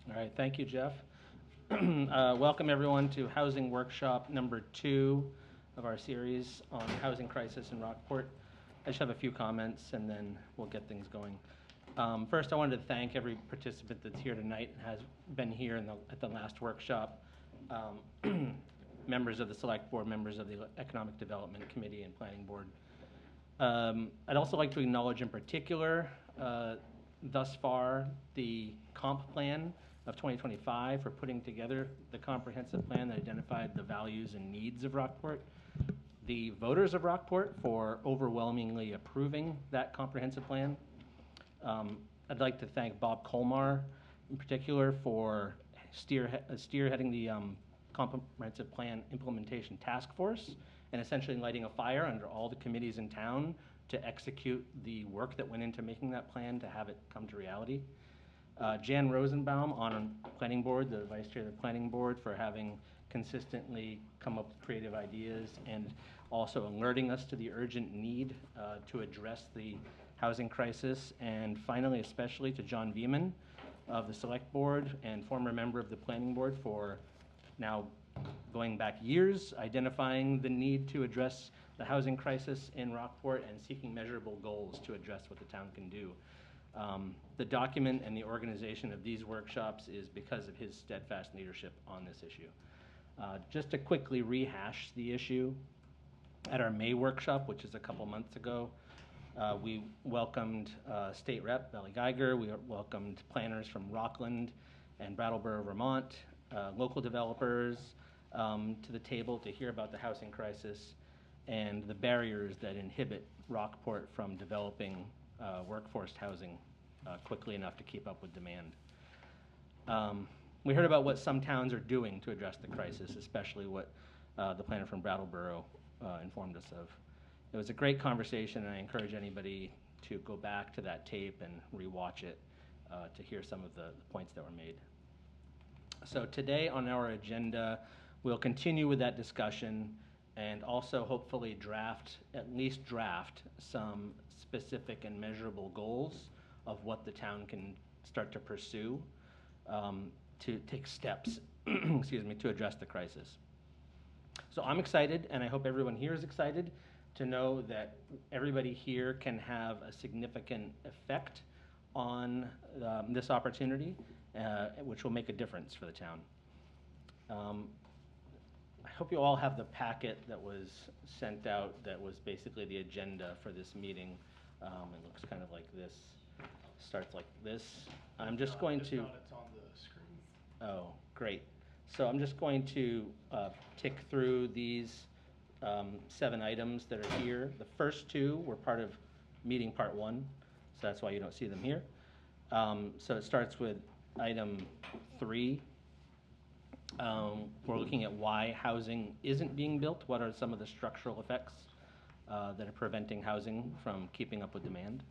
All right, thank you, Jeff. Welcome everyone to Housing Workshop number 2 of our series on housing crisis in Rockport. I just have a few comments and then we'll get things going. First, I wanted to thank every participant that's here tonight and has been here at the last workshop. Members of the Select Board, members of the Economic Development Committee and Planning Board. I'd also like to acknowledge in particular, thus far, the comp plan of 2025 for putting together the comprehensive plan that identified the values and needs of Rockport. The voters of Rockport for overwhelmingly approving that comprehensive plan. I'd like to thank Bob Colmar in particular for spearheading the comprehensive plan implementation task force and essentially lighting a fire under all the committees in town to execute the work that went into making that plan to have it come to reality. Jan Rosenbaum on planning board, the vice chair of the planning board, for having consistently come up with creative ideas and also alerting us to the urgent need to address the housing crisis. And finally, especially to John Veman of the select board and former member of the planning board for now going back years, identifying the need to address the housing crisis in Rockport and seeking measurable goals to address what the town can do. The document and the organization of these workshops is because of his steadfast leadership on this issue. Just to quickly rehash the issue, at our May workshop, which is a couple months ago, we welcomed State Rep. Belly Geiger. We welcomed planners from Rockland and Brattleboro, Vermont, local developers to the table to hear about the housing crisis and the barriers that inhibit Rockport from developing workforce housing quickly enough to keep up with demand. We heard about what some towns are doing to address the crisis, especially what the planner from Brattleboro informed us of. It was a great conversation, and I encourage anybody to go back to that tape and rewatch it to hear some of the points that were made. So today on our agenda, we'll continue with that discussion and also hopefully at least draft some specific and measurable goals of what the town can start to pursue to take steps, excuse me, to address the crisis. So I'm excited, and I hope everyone here is excited to know that everybody here can have a significant effect on this opportunity, which will make a difference for the town. I hope you all have the packet that was sent out that was basically the agenda for this meeting. It looks kind of like this, starts like this. I'm just going to... It's on the screen. Oh, great. So I'm just going to tick through these 7 items that are here. The first 2 were part of meeting part 1, so that's why you don't see them here. So it starts with item 3. We're looking at why housing isn't being built. What are some of the structural effects that are preventing housing from keeping up with demand?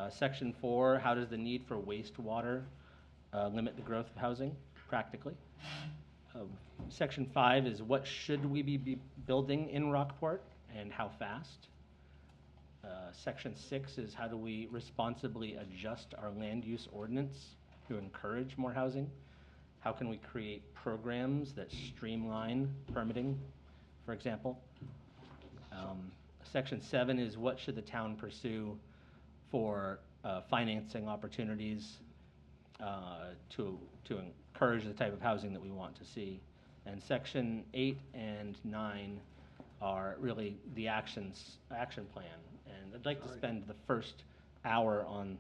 Section 4, how does the need for wastewater limit the growth of housing practically? Section 5 is what should we be building in Rockport and how fast? Section 6 is how do we responsibly adjust our land use ordinance to encourage more housing? How can we create programs that streamline permitting, for example? Section 7 is what should the town pursue for financing opportunities to encourage the type of housing that we want to see. And Section 8 and 9 are really the action plan. And I'd like to spend the first hour on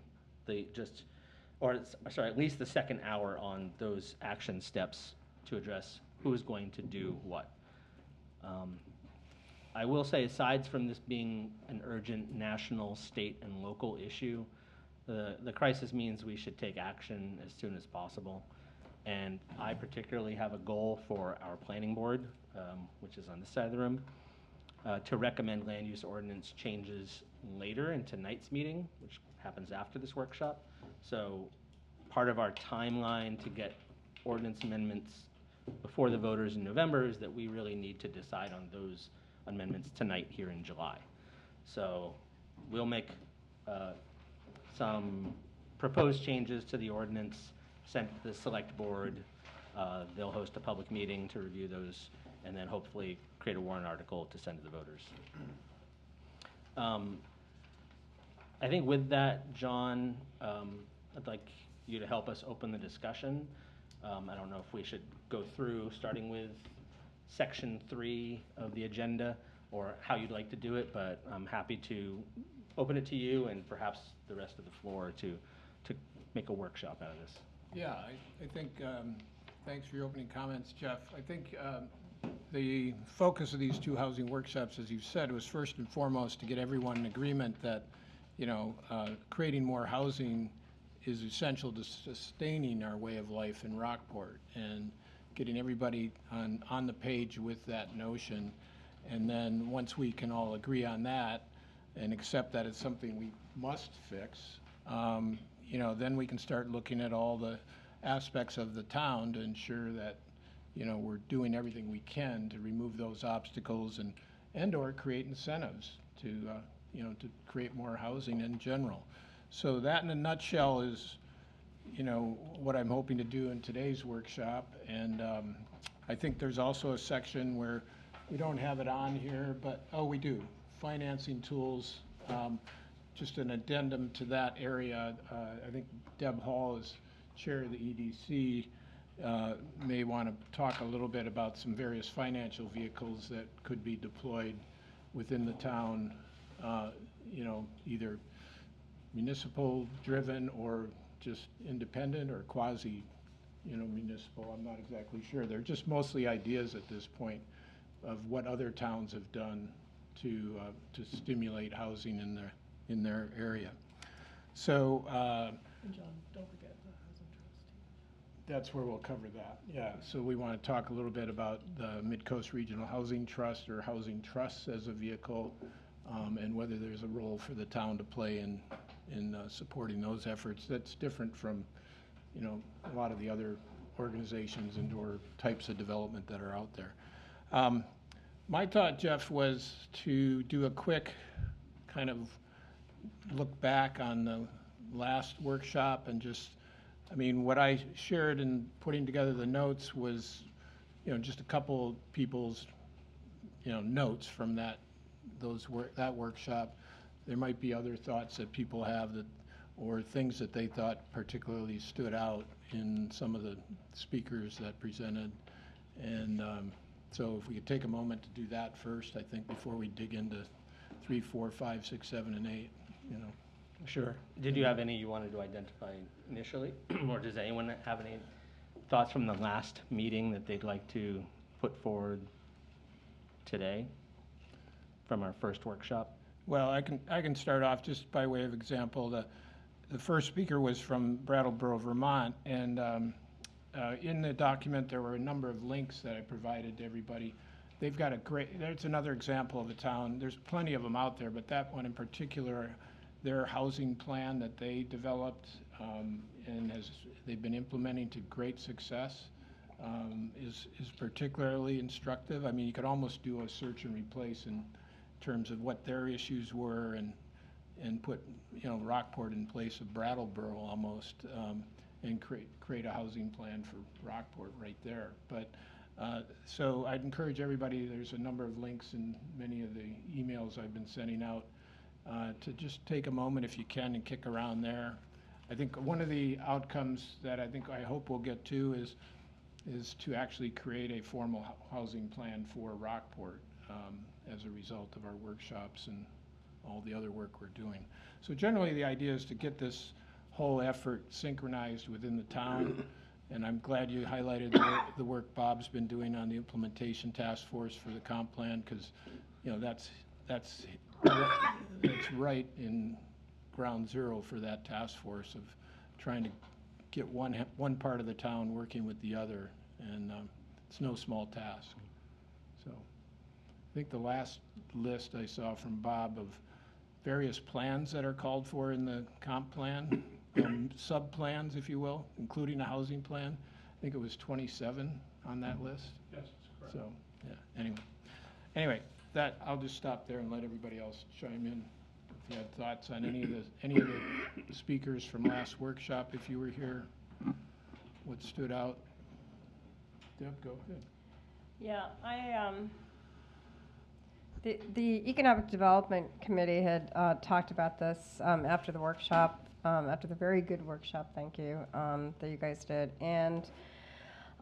at least the second hour on those action steps to address who is going to do what. I will say, aside from this being an urgent national, state, and local issue, the crisis means we should take action as soon as possible. And I particularly have a goal for our planning board, which is on this side of the room, to recommend land use ordinance changes later in tonight's meeting, which happens after this workshop. So part of our timeline to get ordinance amendments before the voters in November is that we really need to decide on those amendments tonight here in July. So we'll make some proposed changes to the ordinance sent to the select board. They'll host a public meeting to review those, and then hopefully create a warrant article to send to the voters. I think with that, John, I'd like you to help us open the discussion. I don't know if we should go through, starting with section 3 of the agenda, or how you'd like to do it, but I'm happy to open it to you and perhaps the rest of the floor to make a workshop out of this. Yeah, I think, thanks for your opening comments, Jeff. I think the focus of these two housing workshops, as you said, was first and foremost to get everyone in agreement that, you know, creating more housing is essential to sustaining our way of life in Rockport, and getting everybody on the page with that notion. And then once we can all agree on that and accept that it's something we must fix, you know, then we can start looking at all the aspects of the town to ensure that, you know, we're doing everything we can to remove those obstacles and or create incentives to, you know, to create more housing in general. So that in a nutshell is, you know, what I'm hoping to do in today's workshop. And I think there's also a section where we don't have it on here, but, oh, we do, financing tools. Just an addendum to that area. I think Deb Hall, as chair of the EDC, may want to talk a little bit about some various financial vehicles that could be deployed within the town, you know, either municipal driven or just independent or quasi, you know, municipal. I'm not exactly sure. They're just mostly ideas at this point of what other towns have done to stimulate housing in their area. So And John, don't forget the housing trust. that's where we'll cover that. Yeah. So we want to talk a little bit about the Mid-Coast Regional Housing Trust, or housing trusts as a vehicle, and whether there's a role for the town to play in supporting those efforts. That's different from, you know, a lot of the other organizations and or types of development that are out there. My thought, Jeff, was to do a quick kind of look back on the last workshop and just, I mean, what I shared in putting together the notes was, you know, just a couple people's, you know, notes from that workshop. There might be other thoughts that people have that, or things that they thought particularly stood out in some of the speakers that presented. And so if we could take a moment to do that first, I think, before we dig into 3, 4, 5, 6, 7, and 8, you know. Sure. Did you have any you wanted to identify initially? Or does anyone have any thoughts from the last meeting that they'd like to put forward today from our first workshop? Well, I can start off just by way of example. The first speaker was from Brattleboro, Vermont, and in the document there were a number of links that I provided to everybody. They've got a great, there's another example of a town. There's plenty of them out there, but that one in particular, their housing plan that they developed and they've been implementing to great success is particularly instructive. I mean, you could almost do a search and replace in terms of what their issues were and put, you know, Rockport in place of Brattleboro almost, and create a housing plan for Rockport right there. But so I'd encourage everybody, there's a number of links in many of the emails I've been sending out, to just take a moment if you can and kick around there. I think one of the outcomes that I hope we'll get to is to actually create a formal housing plan for Rockport as a result of our workshops and all the other work we're doing. So generally the idea is to get this whole effort synchronized within the town, and I'm glad you highlighted the work Bob's been doing on the implementation task force for the comp plan, because, you know, that's right in ground zero for that task force of trying to get one part of the town working with the other, and it's no small task. So I think the last list I saw from Bob of various plans that are called for in the comp plan, sub-plans, if you will, including a housing plan. I think it was 27 on that list. Yes, that's correct. So, yeah, anyway, that, I'll just stop there and let everybody else chime in if you had thoughts on any of the speakers from last workshop, if you were here. that stood out? Deb, go ahead. Yeah, the Economic Development Committee had talked about this after the workshop, after the very good workshop, thank you, that you guys did. And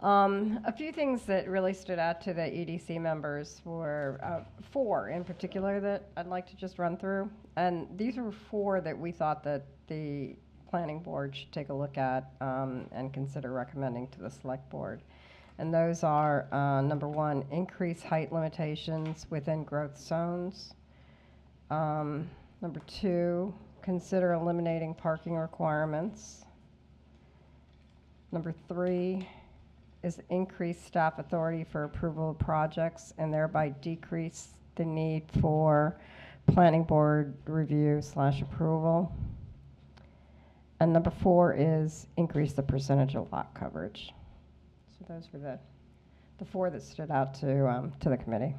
a few things that really stood out to the EDC members were 4 in particular that I'd like to just run through. And these were 4 that we thought that the planning board should take a look at and consider recommending to the select board. And those are, number 1, increase height limitations within growth zones. Number 2, consider eliminating parking requirements. Number 3 is increase staff authority for approval of projects and thereby decrease the need for planning board review / approval. And number 4 is increase the percentage of lot coverage. So those were the 4 that stood out to the committee.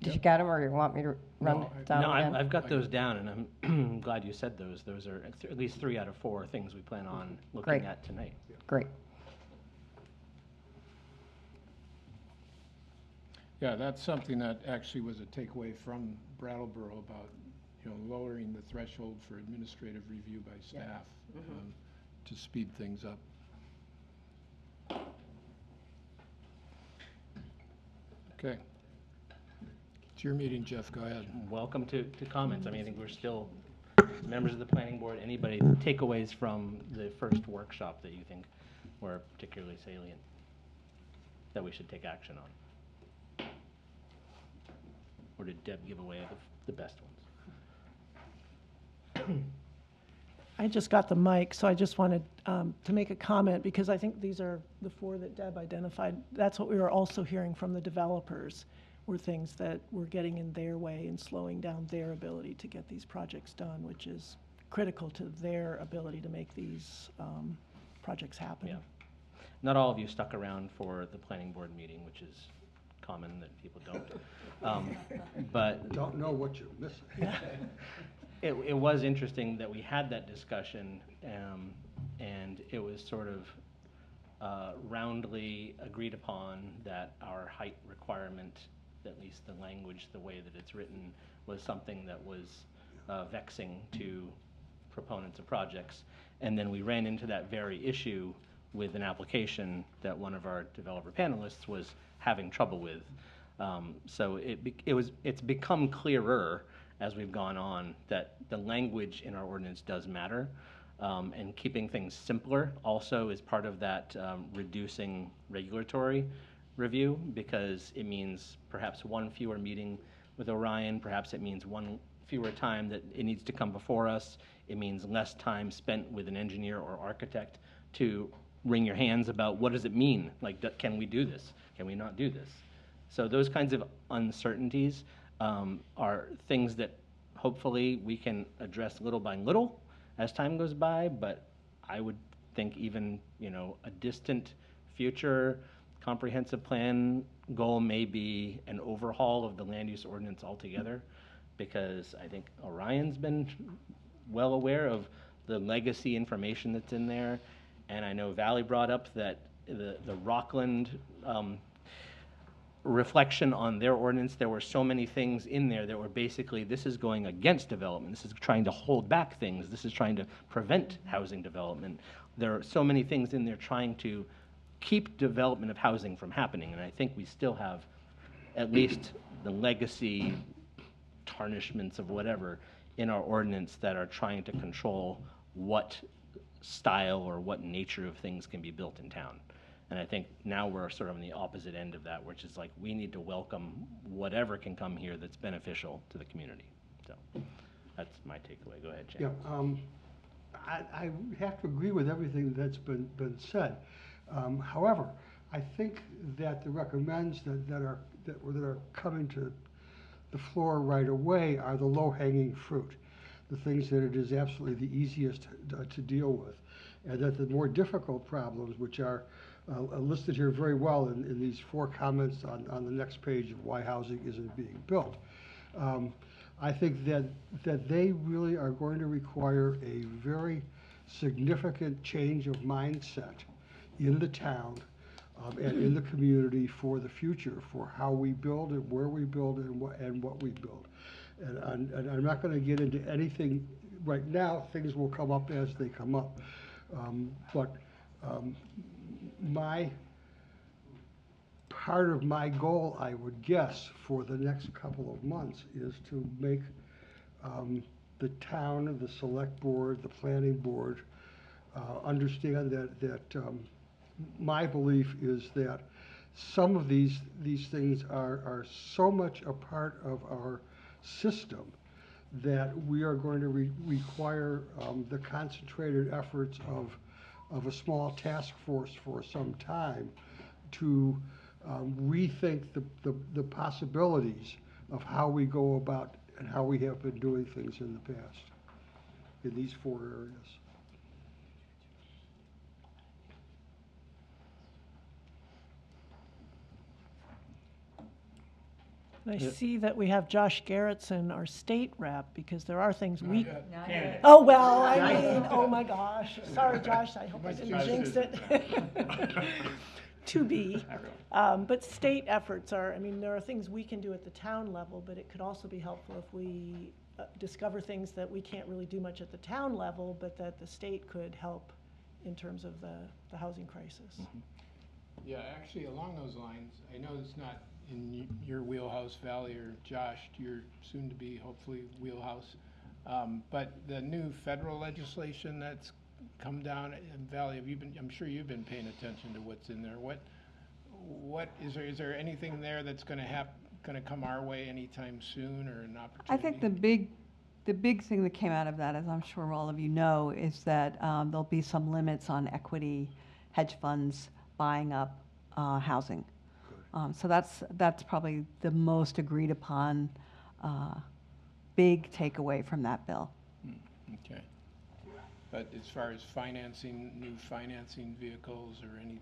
Did you get them, or you want me to run No, down No, again? I've got those down, and I'm glad you said those. Those are at least 3 out of 4 things we plan on looking Great. at tonight. Great. Yeah, that's something that actually was a takeaway from Brattleboro about, lowering the threshold for administrative review by staff to speed things up. Okay. It's your meeting, Jeff. Go ahead. Welcome to comments. I mean, I think we're still members of the planning board. Anybody takeaways from the first workshop that you think were particularly salient that we should take action on? Or did Deb give away the best ones? I just got the mic, so I just wanted to make a comment, because I think these are the 4 that Deb identified. That's what we were also hearing from the developers, were things that were getting in their way and slowing down their ability to get these projects done, which is critical to their ability to make these projects happen. Yeah. Not all of you stuck around for the planning board meeting, which is common that people don't. But Don't know what you're missing. it was interesting that we had that discussion, and it was sort of roundly agreed upon that our height requirement, at least the language, the way that it's written, was something that was vexing to proponents of projects. And then we ran into that very issue with an application that one of our developer panelists was having trouble with. So it's become clearer as we've gone on that the language in our ordinance does matter. And keeping things simpler also is part of that reducing regulatory review, because it means perhaps 1 fewer meeting with Orion, perhaps it means 1 fewer time that it needs to come before us, it means less time spent with an engineer or architect to wring your hands about what does it mean, like can we do this, can we not do this. So those kinds of uncertainties are things that hopefully we can address little by little as time goes by, but I would think even, a distant future comprehensive plan goal may be an overhaul of the land use ordinance altogether, because I think Orion's been well aware of the legacy information that's in there, and I know Valley brought up that the Rockland reflection on their ordinance, there were so many things in there that were basically, this is going against development, this is trying to hold back things, this is trying to prevent housing development. There are so many things in there trying to keep development of housing from happening, and I think we still have at least the legacy tarnishments of whatever in our ordinance that are trying to control what style or what nature of things can be built in town. And I think now we're sort of on the opposite end of that, which is like we need to welcome whatever can come here that's beneficial to the community. So that's my takeaway. Go ahead, Shane. Yeah, I have to agree with everything that's been said. However, I think that the recommends that are coming to the floor right away are the low-hanging fruit, the things that it is absolutely the easiest to deal with, and that the more difficult problems, which are listed here very well in these 4 comments on the next page of why housing isn't being built, I think that they really are going to require a very significant change of mindset in the town and in the community for the future, for how we build it, where we build it, and what we build. And I'm not going to get into anything right now. Things will come up as they come up. But part of my goal, I would guess, for the next couple of months is to make the town, the select board, the planning board understand that my belief is that some of these things are so much a part of our system that we are going to require the concentrated efforts of a small task force for some time to rethink the possibilities of how we go about and how we have been doing things in the past in these 4 areas. And I Yeah. see that we have Josh Garrettson, our state rep, because there are things we, Candidate. oh, well, I mean, oh my gosh. Sorry, Josh, I hope I didn't jinx it. To be. But state efforts are, I mean, there are things we can do at the town level, but it could also be helpful if we discover things that we can't really do much at the town level, but that the state could help in terms of the housing crisis. Yeah, actually, along those lines, I know it's not in your wheelhouse, Valley, or Josh, your soon-to-be, hopefully, wheelhouse. But the new federal legislation that's come down in Valley, I'm sure you've been paying attention to what's in there. What is there anything there that's gonna come our way anytime soon, or an opportunity? I think the big thing that came out of that, as I'm sure all of you know, is that there'll be some limits on equity hedge funds buying up housing. So that's probably the most agreed upon big takeaway from that bill. Okay. But as far as new financing vehicles or any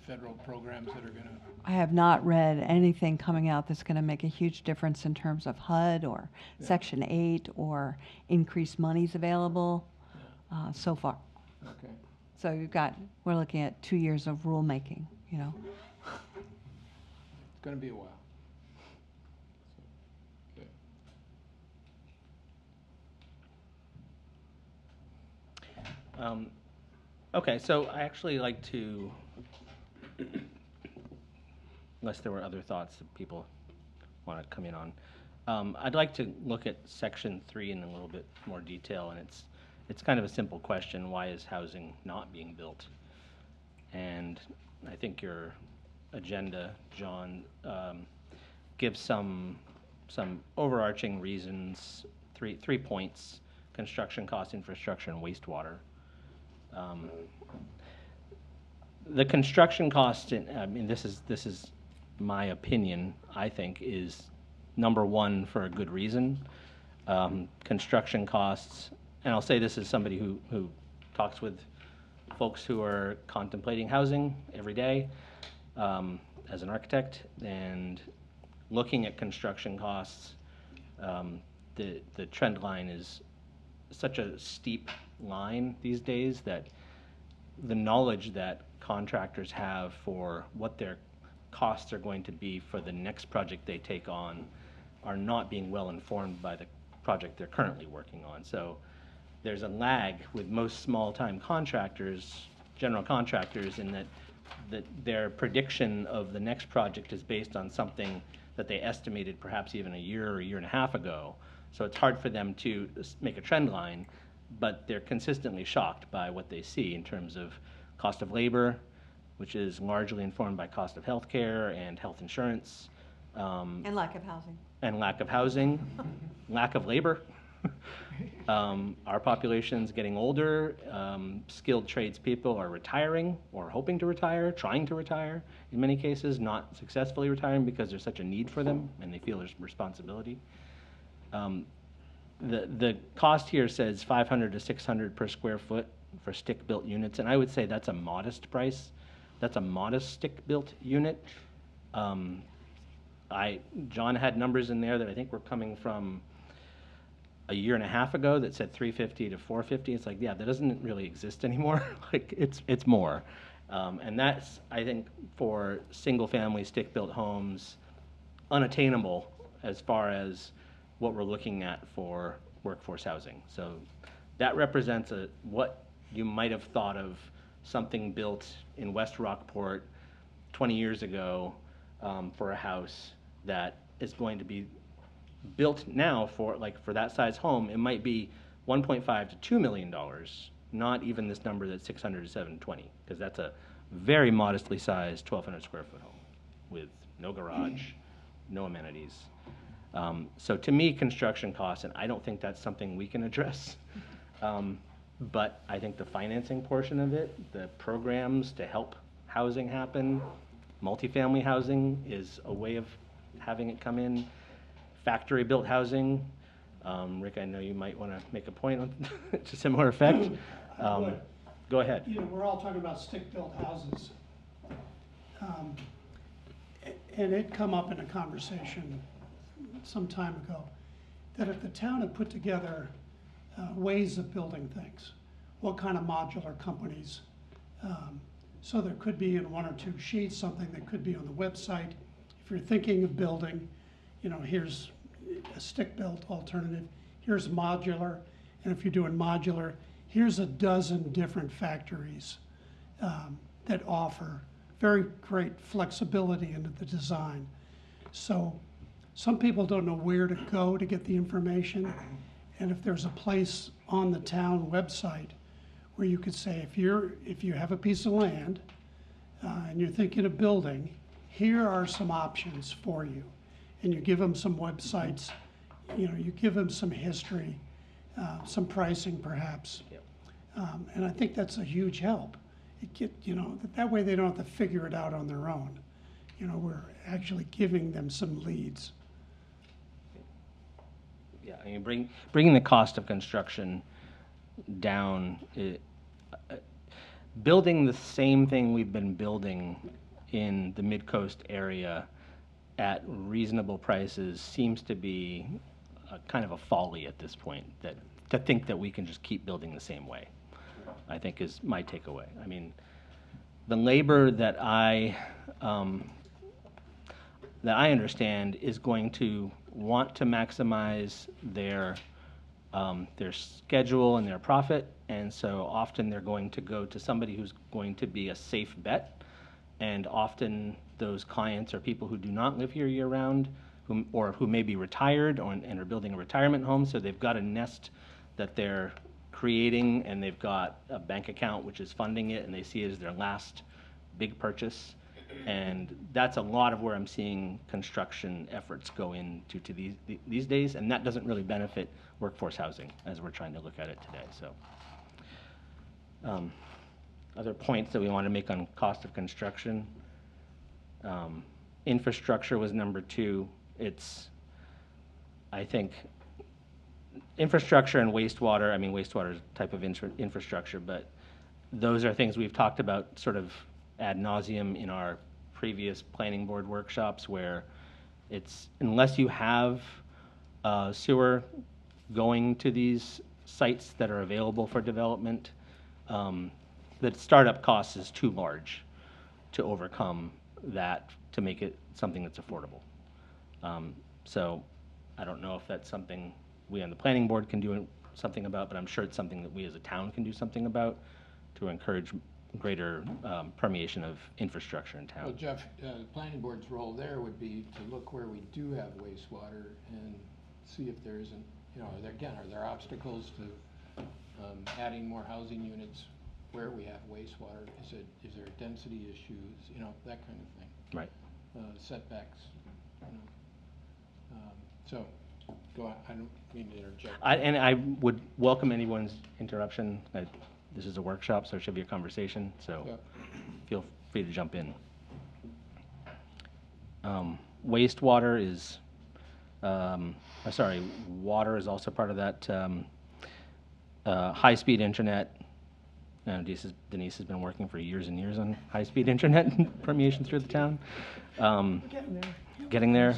federal programs that are gonna, I have not read anything coming out that's going to make a huge difference in terms of HUD or Section 8 or increased monies available so far. okay. So we're looking at 2 years of rulemaking, you know. It's gonna be a while. Okay. Okay, so I actually like to, unless there were other thoughts that people want to come in on, I'd like to look at Section 3 in a little bit more detail, and it's kind of a simple question: why is housing not being built? And I think your agenda, John, gives some overarching reasons. Three points: construction cost, infrastructure, and wastewater. The construction cost, I mean, this is my opinion, I think, is number one for a good reason. Construction costs, and I'll say this as somebody who talks with folks who are contemplating housing every day, as an architect, and looking at construction costs, the trend line is such a steep line these days that the knowledge that contractors have for what their costs are going to be for the next project they take on are not being well informed by the project they're currently working on. So there's a lag with most small-time contractors, general contractors, in that their prediction of the next project is based on something that they estimated perhaps even a year or a year and a half ago. So it's hard for them to make a trend line, but they're consistently shocked by what they see in terms of cost of labor, which is largely informed by cost of health care and health insurance. And lack of housing. And lack of housing, lack of labor. Our population's getting older. Skilled tradespeople are retiring or hoping to retire, trying to retire. In many cases, not successfully retiring because there's such a need for them and they feel there's responsibility. The cost here says $500 to $600 per square foot for stick-built units, and I would say that's a modest price. That's a modest stick-built unit. John had numbers in there that I think were coming from a year and a half ago that said 350 to 450. It's like, yeah, that doesn't really exist anymore. Like, it's more. And that's, I think, for single-family stick-built homes, unattainable as far as what we're looking at for workforce housing. So that represents what you might have thought of something built in West Rockport 20 years ago for a house that is going to be built now for that size home. It might be 1.5 to $2 million, not even this number that's 600 to 720, because that's a very modestly sized 1,200 square foot home with no garage, no amenities. So to me, construction costs, and I don't think that's something we can address, but I think the financing portion of it, the programs to help housing happen, multifamily housing is a way of having it come in. Factory-built housing, Rick, I know you might want to make a point on to similar effect. I would. Go ahead. You know, we're all talking about stick-built houses. And it come up in a conversation some time ago, that if the town had put together ways of building things, what kind of modular companies, so there could be in one or two sheets, something that could be on the website. If you're thinking of building, you know, here's a stick-built alternative, here's modular, and if you're doing modular, here's a dozen different factories that offer very great flexibility into the design. So some people don't know where to go to get the information, and if there's a place on the town website where you could say, if you have a piece of land and you're thinking of building, here are some options for you. And you give them some websites, you know, you give them some history, some pricing perhaps. Yep. And I think that's a huge help. You know, that way they don't have to figure it out on their own. You know, we're actually giving them some leads. Yeah, I mean, bringing the cost of construction down, building the same thing we've been building in the Mid-Coast area at reasonable prices seems to be kind of a folly at this point, that to think that we can just keep building the same way, I think is my takeaway. I mean, the labor that I understand is going to want to maximize their schedule and their profit, and so often they're going to go to somebody who's going to be a safe bet, and often those clients are people who do not live here year-round, or who may be retired and are building a retirement home, so they've got a nest that they're creating, and they've got a bank account which is funding it, and they see it as their last big purchase. And that's a lot of where I'm seeing construction efforts go into these days, and that doesn't really benefit workforce housing as we're trying to look at it today. So, other points that we want to make on cost of construction. Infrastructure was number 2. I think, infrastructure and wastewater. I mean, wastewater is a type of infrastructure, but those are things we've talked about sort of ad nauseum in our previous planning board workshops, where it's, unless you have sewer going to these sites that are available for development, the startup cost is too large to overcome that, to make it something that's affordable. So I don't know if that's something we on the planning board can do something about, but I'm sure it's something that we as a town can do something about to encourage greater permeation of infrastructure in town. Well, Jeff, the planning board's role there would be to look where we do have wastewater and see if there isn't, you know, are there obstacles to adding more housing units where we have wastewater? Is there density issues, you know, that kind of thing. Right. Setbacks, you know. So, go on, I don't mean to interject. And I would welcome anyone's interruption. This is a workshop, so it should be a conversation, so Yeah. feel free to jump in. Wastewater is, water is also part of that. High-speed internet, Denise has been working for years and years on high-speed internet permeation through the town. Getting there.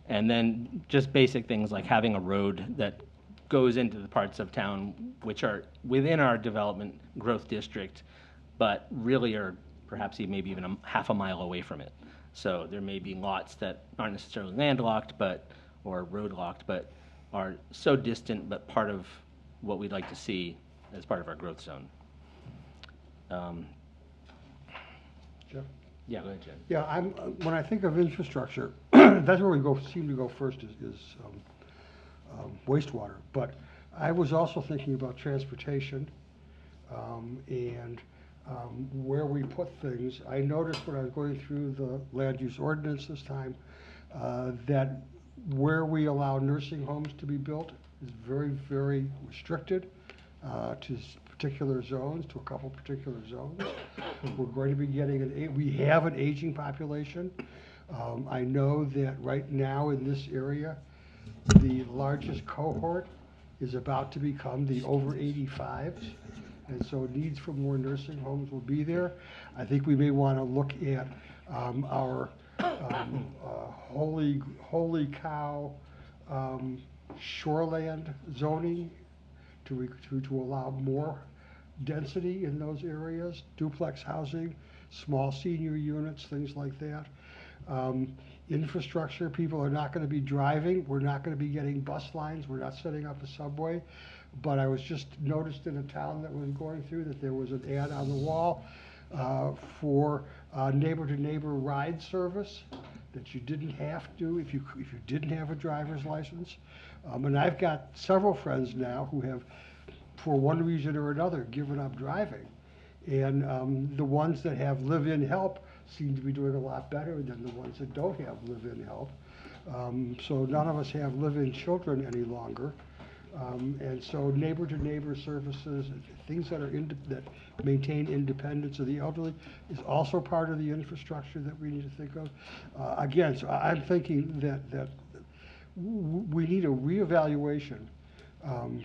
And then just basic things like having a road that goes into the parts of town which are within our development growth district, but really are perhaps maybe even half a mile away from it. So there may be lots that aren't necessarily landlocked, or road locked, but are so distant, but part of what we'd like to see as part of our growth zone. Jeff? Yeah, go ahead, Jen. Yeah, when I think of infrastructure, that's where we seem to go first is wastewater. But I was also thinking about transportation, and where we put things. I noticed when I was going through the land use ordinance this time, that where we allow nursing homes to be built is very, very restricted to particular zones, to a couple particular zones. We're going to be getting we have an aging population. I know that right now in this area, the largest cohort is about to become the over 85s. And so needs for more nursing homes will be there. I think we may want to look at our holy cow shoreland zoning to allow more density in those areas, duplex housing, small senior units, things like that. Infrastructure, people are not going to be driving. We're not going to be getting bus lines. We're not setting up a subway. But I was just noticed in a town that was going through that there was an ad on the wall for neighbor-to-neighbor ride service that you didn't have to if you didn't have a driver's license. And I've got several friends now who have, for one reason or another, given up driving. And the ones that have live-in help seem to be doing a lot better than the ones that don't have live-in help. So none of us have live-in children any longer. And so neighbor-to-neighbor services, things that maintain independence of the elderly is also part of the infrastructure that we need to think of. Again, so I'm thinking that we need a reevaluation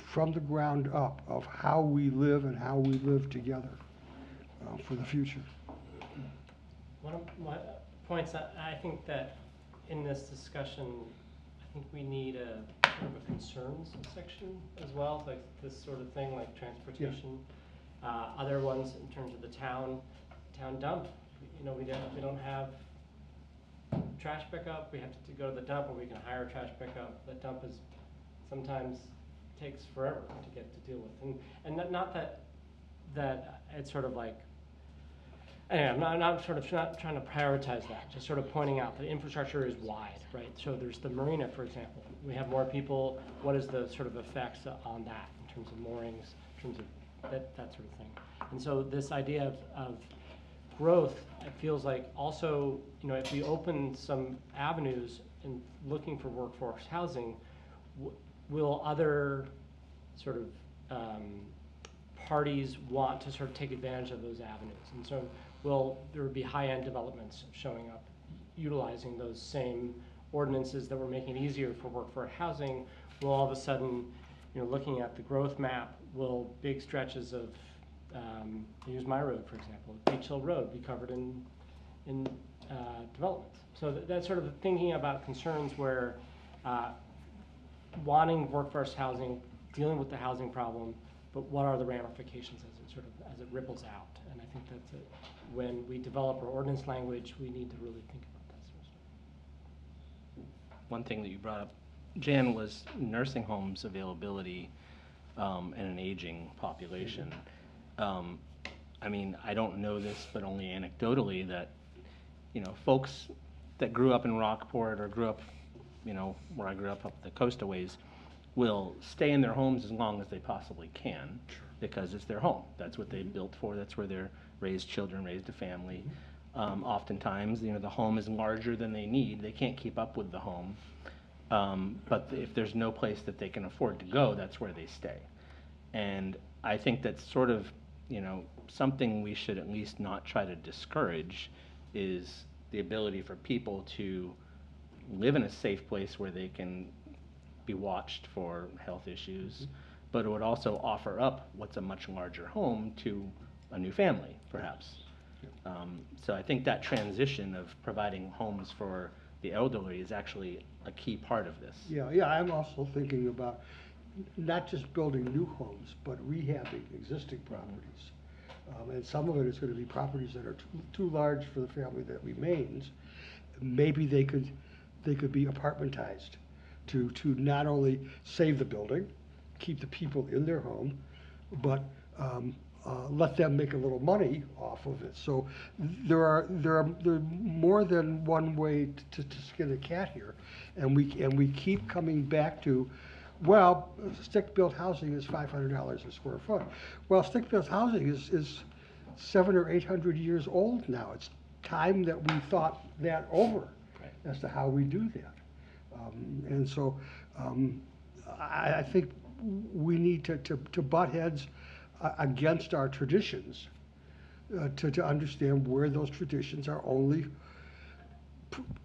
from the ground up of how we live and how we live together for the future. One of my points, I think that in this discussion, I think we need a sort of a concerns section as well, like this sort of thing, like transportation. Other ones in terms of the town dump. You know, we don't have trash pickup. We have to go to the dump, or we can hire trash pickup. The dump is sometimes takes forever to get to deal with, and not that it's sort of like. Anyway, I'm not trying to prioritize that, just sort of pointing out that infrastructure is wide, right? So there's the marina, for example. We have more people. What is the sort of effects on that in terms of moorings, in terms of that sort of thing? And so this idea of growth, it feels like also, you know, if we open some avenues in looking for workforce housing, will other sort of parties want to sort of take advantage of those avenues? And so will there be high-end developments showing up, utilizing those same ordinances that were making it easier for workforce housing? Will all of a sudden, you know, looking at the growth map, will big stretches of, use my road, for example, Beach Hill Road be covered in developments? So that's sort of thinking about concerns where wanting workforce housing, dealing with the housing problem, but what are the ramifications as it ripples out? And I think that's it. When we develop our ordinance language, we need to really think about that sort of stuff. One thing that you brought up, Jan, was nursing homes availability and an aging population. I mean, I don't know this, but only anecdotally that, you know, folks that grew up in Rockport or grew up, you know, where I grew up the coast a ways, will stay in their homes as long as they possibly can, because it's their home. That's what they built for. That's where they're raised children, raised a family. Oftentimes, you know, the home is larger than they need. They can't keep up with the home. But if there's no place that they can afford to go, that's where they stay. And I think that's sort of, you know, something we should at least not try to discourage, is the ability for people to live in a safe place where they can be watched for health issues, but it would also offer up what's a much larger home to a new family, perhaps. So I think that transition of providing homes for the elderly is actually a key part of this. Yeah, I'm also thinking about not just building new homes, but rehabbing existing properties. And some of it is gonna be properties that are too large for the family that remains. Maybe they could be apartmentized to not only save the building, keep the people in their home, but let them make a little money off of it. So there are more than one way to skin a cat here, and we keep coming back to, well, stick-built housing is $500 a square foot. Well, stick-built housing is 700 or 800 years old now. It's time that we thought that over as to how we do that. And so I think we need to butt heads against our traditions to understand where those traditions are only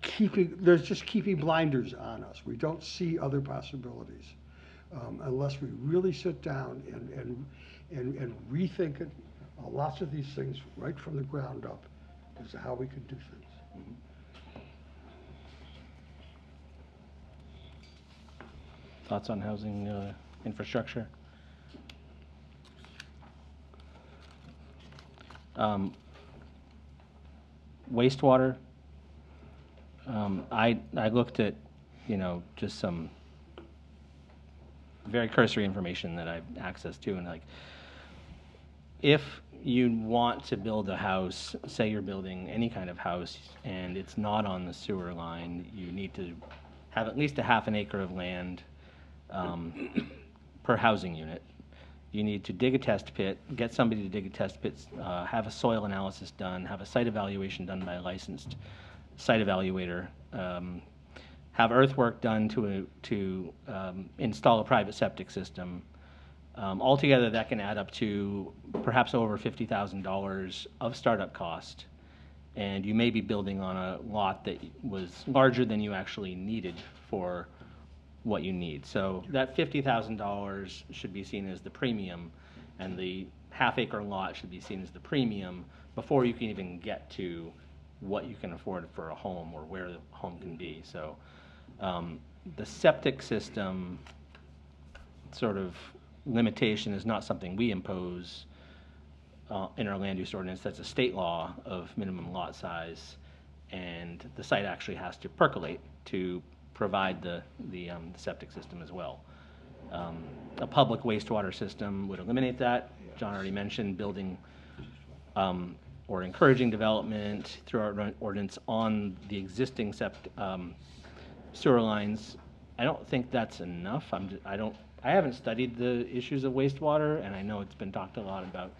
keeping blinders on us. We don't see other possibilities unless we really sit down and rethink it, lots of these things right from the ground up as to how we can do things. Thoughts on housing infrastructure? Wastewater. I looked at, just some very cursory information that I've access to, and like, if you want to build a house, say you're building any kind of house, and it's not on the sewer line, you need to have at least a half an acre of land per housing unit. You need to dig a test pit, get somebody to dig a test pit, have a soil analysis done, have a site evaluation done by a licensed site evaluator, have earthwork done to install a private septic system. Altogether, that can add up to perhaps over $50,000 of startup cost, and you may be building on a lot that was larger than you actually needed for what you need. So that $50,000 should be seen as the premium, and the half-acre lot should be seen as the premium before you can even get to what you can afford for a home or where the home can be. So the septic system sort of limitation is not something we impose in our land use ordinance. That's a state law of minimum lot size, and the site actually has to percolate to provide the septic system as well. A public wastewater system would eliminate that. John already mentioned building or encouraging development through our ordinance on the existing sewer lines. I don't think that's enough. I haven't studied the issues of wastewater, and I know it's been talked a lot about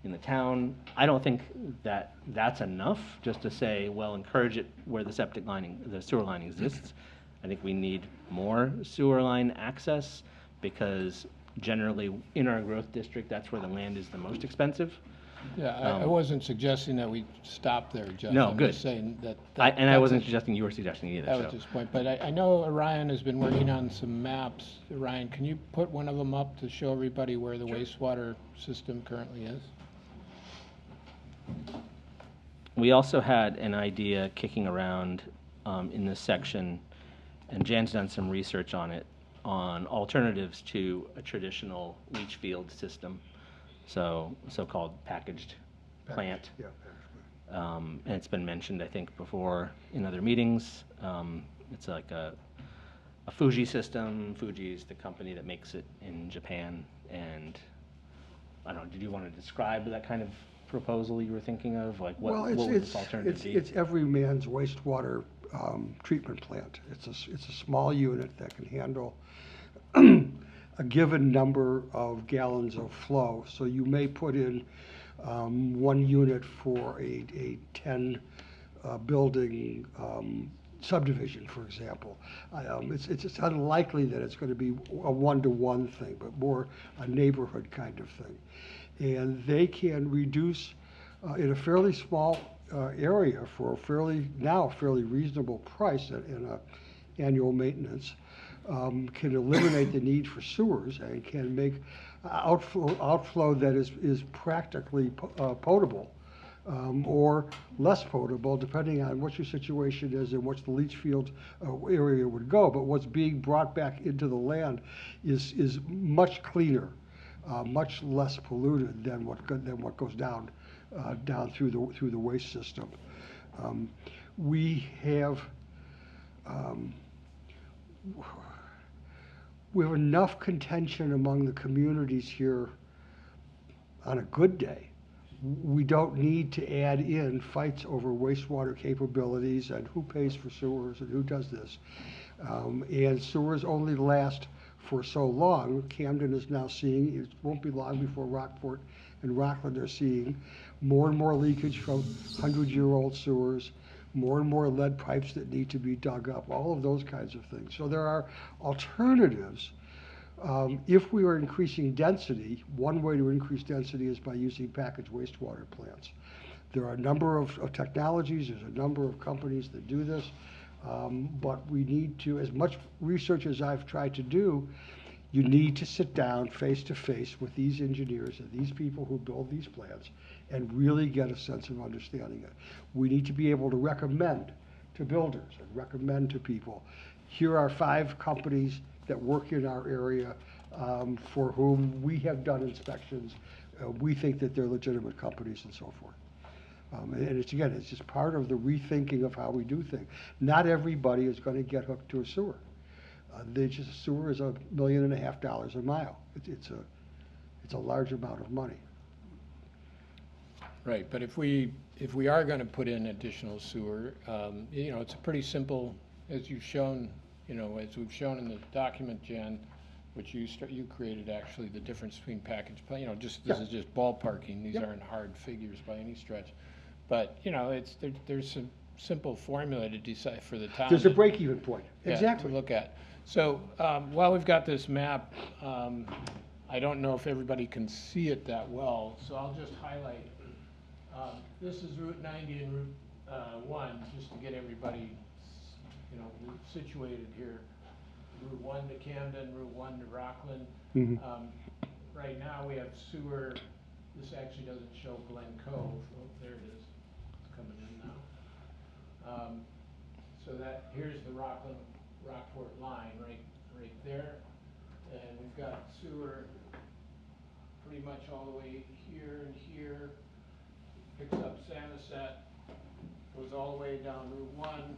in the town. I don't think that that's enough just to say, well, encourage it where the sewer line exists. I think we need more sewer line access, because generally in our growth district, that's where the land is the most expensive. Yeah, I wasn't suggesting that we stop there, Jeff. No, I'm good. just saying that. I wasn't suggesting you were suggesting either. That was so. his point, but I know Orion has been working on some maps. Orion, can you put one of them up to show everybody where the wastewater system currently is? We also had an idea kicking around in this section, and Jan's done some research on it, on alternatives to a traditional leach field system, so-called packaged plant. Yeah, And it's been mentioned, I think, before in other meetings. It's like a Fuji system. Fuji is the company that makes it in Japan. And I don't know, did you want to describe that kind of proposal you were thinking of? Like what would this alternative be? It's every man's wastewater treatment plant. It's a small unit that can handle a given number of gallons of flow. So you may put in one unit for a 10 building subdivision, for example. It's unlikely that it's going to be a one-to-one thing, but more a neighborhood kind of thing. And they can reduce in a fairly small area for a fairly reasonable price in annual maintenance, can eliminate the need for sewers and can make outflow that is practically potable, or less potable, depending on what your situation is and what the leach field area would go. But what's being brought back into the land is much cleaner, much less polluted than what goes down through the waste system. We have enough contention among the communities here on a good day. We don't need to add in fights over wastewater capabilities and who pays for sewers and who does this. And sewers only last for so long. Camden is now seeing, it won't be long before Rockport and Rockland are seeing more and more leakage from 100-year-old sewers, more and more lead pipes that need to be dug up, all of those kinds of things. So there are alternatives. If we are increasing density, one way to increase density is by using packaged wastewater plants. There are a number of technologies, there's a number of companies that do this, but we need to, as much research as I've tried to do, you need to sit down face to face with these engineers and these people who build these plants and really get a sense of understanding it. We need to be able to recommend to builders and recommend to people, here are 5 companies that work in our area for whom we have done inspections. We think that they're legitimate companies and so forth. And it's just part of the rethinking of how we do things. Not everybody is going to get hooked to a sewer. A sewer is $1.5 million a mile. It's a large amount of money. Right, but if we are going to put in additional sewer, you know, it's a pretty simple, as you've shown, you know, as we've shown in the document, Jen, which you created actually, the difference between package, you know, just this is just ballparking. These aren't hard figures by any stretch, but you know, there's some simple formula to decide for the town. There's a break-even point. Exactly. To look at. So while we've got this map, I don't know if everybody can see it that well, so I'll just highlight. This is Route 90 and Route 1, just to get everybody, you know, situated here. Route 1 to Camden, Route 1 to Rockland. Right now we have sewer. This actually doesn't show Glen Cove. Oh, there it is. It's coming in now. So that here's the Rockport line right there, and we've got sewer pretty much all the way here and here. Picks up Samoset, goes all the way down Route 1,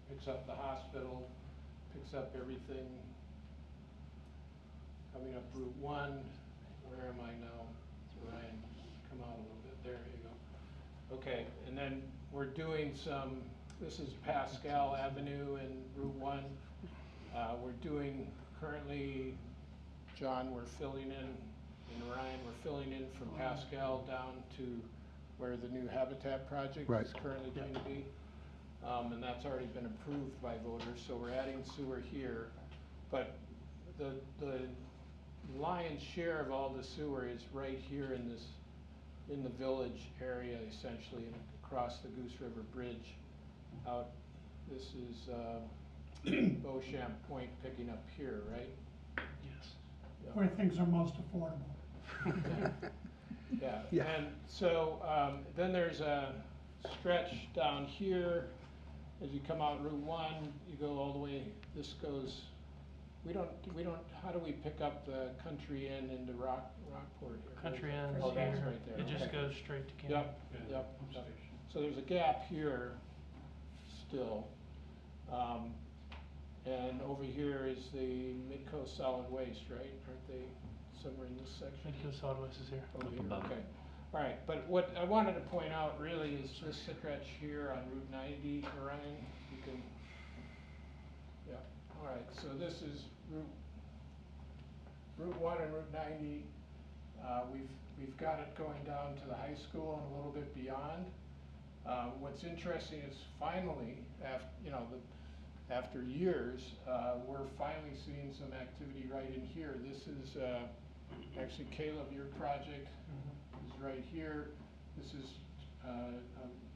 picks up the hospital, picks up everything coming up Route 1. Where am I now? Ryan, come out a little bit. There you go. Okay, and then we're doing some, this is Pascal Avenue and Route 1. We're doing currently, John, we're filling in, and Ryan, we're filling in from Pascal down to where the new Habitat project is currently going to be. And that's already been approved by voters, so we're adding sewer here. But the lion's share of all the sewer is right here in the village area, essentially, and across the Goose River Bridge out. This is Beauchamp Point picking up here, right? Yes. Where things are most affordable. Yeah. And so then there's a stretch down here. As you come out Route 1, you go all the way, this goes, we don't, how do we pick up the Country Inn into Rockport here? Country Inn Oh, is that's here. right there. It just Okay. goes straight to Camden. Yep. So there's a gap here still. And over here is the Midco Solid Waste, right? Aren't they somewhere in this section? Midco Solid Waste is here. Over here, okay. All right, but what I wanted to point out really is this stretch here on Route 90, Orion. You can, yeah. All right, so this is Route 1 and Route 90. We've got it going down to the high school and a little bit beyond. What's interesting is finally, after years, we're finally seeing some activity right in here. This is actually Caleb, your project is right here. This is a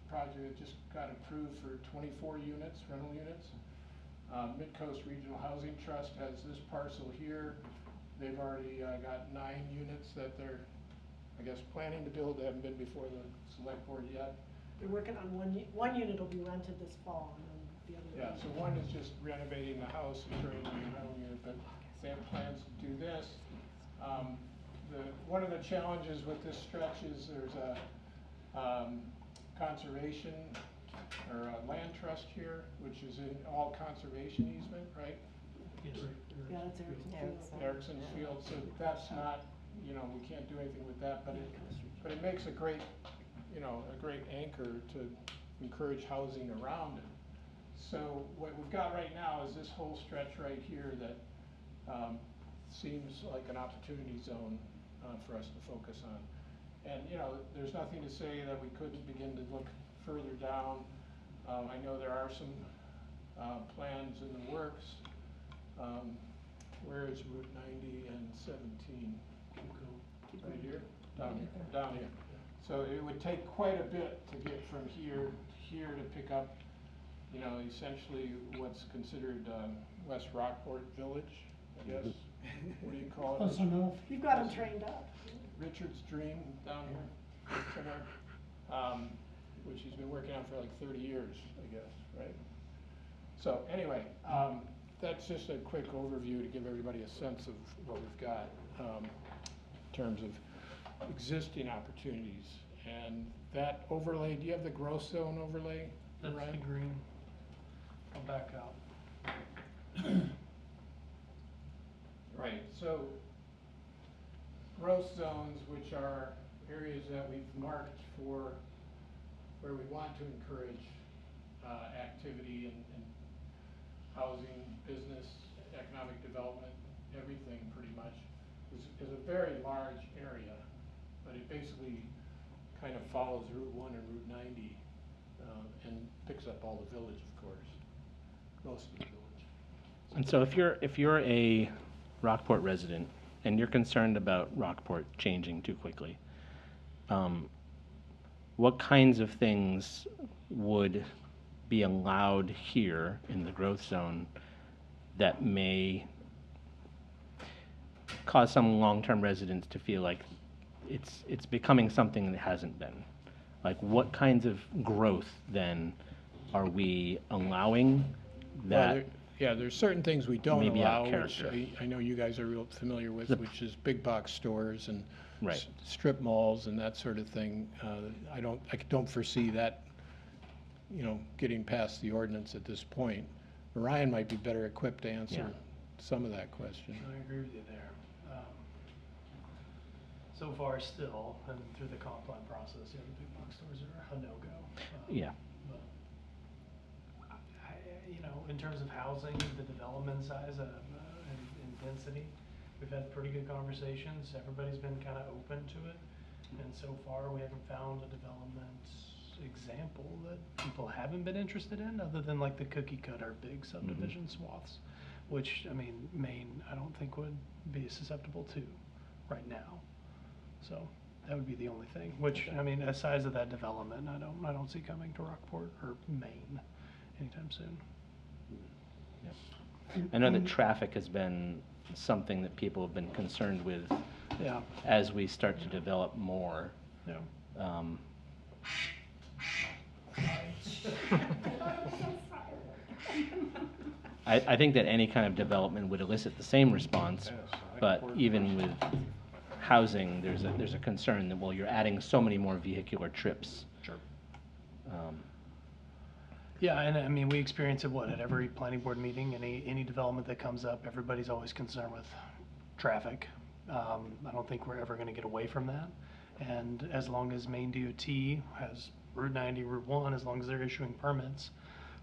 project that just got approved for 24 units, rental units. Midcoast Regional Housing Trust has this parcel here. They've already got 9 units that they're, I guess, planning to build. They haven't been before the select board yet. They're working on one unit will be rented this fall, and then the other. Yeah, so one is just renovating the house and turning it into a rental unit, but they have plans to do this. One of the challenges with this stretch is there's a conservation or a land trust here, which is in all conservation easement, right? Yeah, that's Erickson Field. Erickson's Field, so that's not, you know, we can't do anything with that, but it makes a great, you know, a great anchor to encourage housing around it. So what we've got right now is this whole stretch right here that seems like an opportunity zone for us to focus on. And, you know, there's nothing to say that we couldn't begin to look further down. I know there are some plans in the works. Where is Route 90 and 17? Right here? Down here. Down here. So it would take quite a bit to get from here to here to pick up, you know, essentially what's considered West Rockport Village, I guess. What do you call it? Close enough. You've got them trained up. Richard's Dream down here, which he's been working on for like 30 years, I guess, right? So anyway, that's just a quick overview to give everybody a sense of what we've got in terms of existing opportunities. And that overlay, do you have the growth zone overlay? That's Ryan? the green. I'll back out. Right, so growth zones, which are areas that we've marked for where we want to encourage activity and housing, business, economic development, everything pretty much, is a very large area, but it basically kind of follows Route 1 and Route 90 and picks up all the village, of course, most of the village. And so if you're a Rockport resident and you're concerned about Rockport changing too quickly, what kinds of things would be allowed here in the growth zone that may cause some long-term residents to feel like it's becoming something that hasn't been? Like, what kinds of growth then are we allowing that? Yeah, there's certain things we don't Maybe out allow, of which character. I know you guys are real familiar with, The- which is big box stores and Right. strip malls and that sort of thing. I don't foresee that, you know, getting past the ordinance at this point. Ryan might be better equipped to answer Yeah. some of that question. I agree with you there. So far still, and through the comp plan process, the big box stores are a no-go. Yeah. But you know, in terms of housing, the development size and density, we've had pretty good conversations. Everybody's been kind of open to it. And so far, we haven't found a development example that people haven't been interested in, other than like the cookie cutter big subdivision swaths, which, I mean, Maine, I don't think would be susceptible to right now. So that would be the only thing, which, I mean, the size of that development, I don't see coming to Rockport or Maine anytime soon. I know that traffic has been something that people have been concerned with Yeah, as we start to develop more. yeah. I think that any kind of development would elicit the same response, but even with housing, there's a concern that, well, you're adding so many more vehicular trips. Sure. Um, Yeah, and I mean, we experience it, at every planning board meeting, any development that comes up, everybody's always concerned with traffic. I don't think we're ever gonna get away from that. And as long as Maine DOT has Route 90, Route 1, as long as they're issuing permits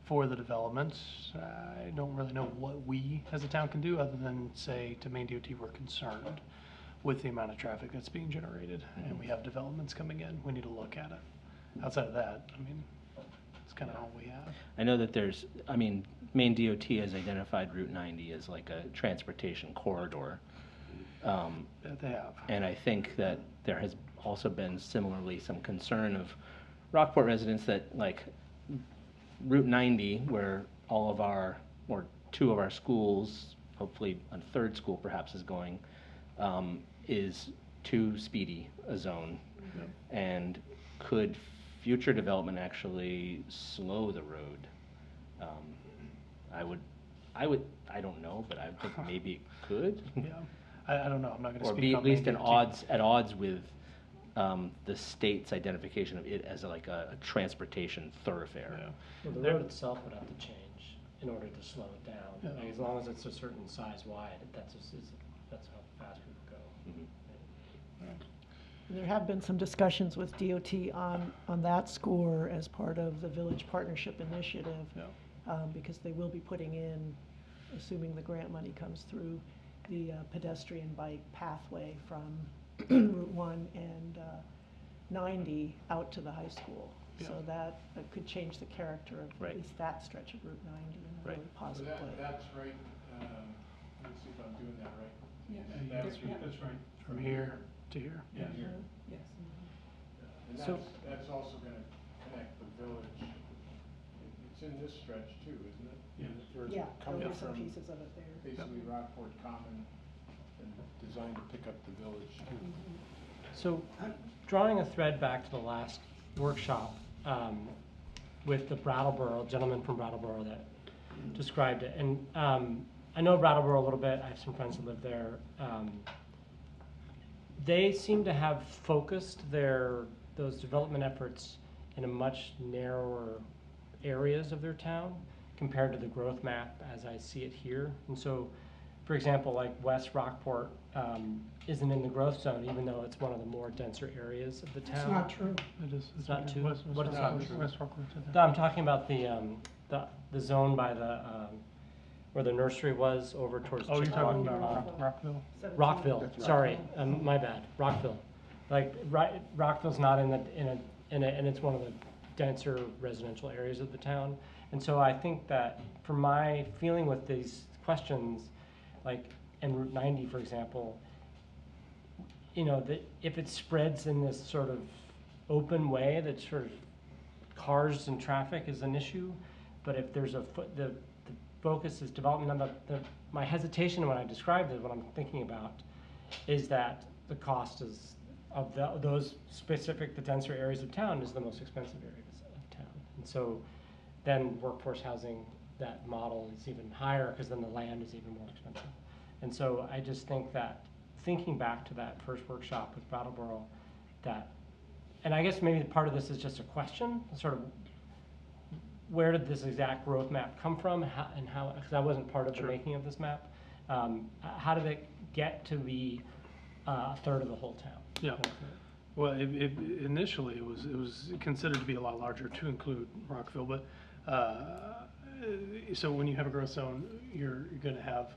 for the development, I don't really know what we as a town can do other than say to Maine DOT, we're concerned with the amount of traffic that's being generated, and we have developments coming in, we need to look at it. Outside of that, I mean, it's kind of all we have. I know that Maine DOT has identified Route 90 as like a transportation corridor. That they have. And I think that there has also been similarly some concern of Rockport residents that, like, Route 90, where all of our, or two of our schools, hopefully a third school perhaps is going, is too speedy a zone. And could future development actually slow the road? I don't know, but I think maybe it could. Yeah, I don't know, I'm not gonna Or speak be on at least maybe at odds with the state's identification of it as like a transportation thoroughfare. Yeah. Well, the There- road itself would have to change in order to slow it down. Yeah. Like, as long as it's a certain size wide, that's how fast we would go. Mhm. There have been some discussions with DOT on that score as part of the Village Partnership Initiative. Yeah. Because they will be putting in, assuming the grant money comes through, the pedestrian bike pathway from Route 1 and 90 out to the high school. So Yeah. that could change the character of Right. at least that stretch of Route 90 in a Right. really positive way. That's right, let's see if I'm doing that right. Yeah. That's right. From here to here. Yeah. Yes. And So- that's also gonna connect the village. It's in this stretch too, isn't it? Where it's Yeah, coming there'll be some from pieces of it there. basically Rockport Common and designed to pick up the village. So, drawing a thread back to the last workshop, with the Brattleboro, gentleman from Brattleboro that described it, and, I know Brattleboro a little bit, I have some friends that live there. They seem to have focused those development efforts in a much narrower areas of their town compared to the growth map as I see it here. And so, for example, like West Rockport isn't in the growth zone, even though it's one of the more denser areas of the town. It's not true. It is. It's not too- West what is Rockport- not true? West Rockport's in there. No, I'm talking about the zone by the, where the nursery was over towards Oh, you're talking Chippewa about Pond. Rockville? Rockville, sorry, my bad, Rockville. Like, Rockville's not in and it's one of the denser residential areas of the town. And so I think that for my feeling with these questions, like, in Route 90, for example, you know, that if it spreads in this sort of open way, that sort of cars and traffic is an issue, but if there's the focus is development, and my hesitation when I described it, what I'm thinking about, is that the cost is of those specific, the denser areas of town is the most expensive areas of town. And so then workforce housing, that model is even higher because then the land is even more expensive. And so I just think that thinking back to that first workshop with Brattleboro, and I guess maybe part of this is just a question, sort of where did this exact growth map come from, because I wasn't part of the making of this map. How did it get to be a third of the whole town? Yeah. Well, initially, it was considered to be a lot larger to include Rockville, but, so when you have a growth zone, you're gonna have,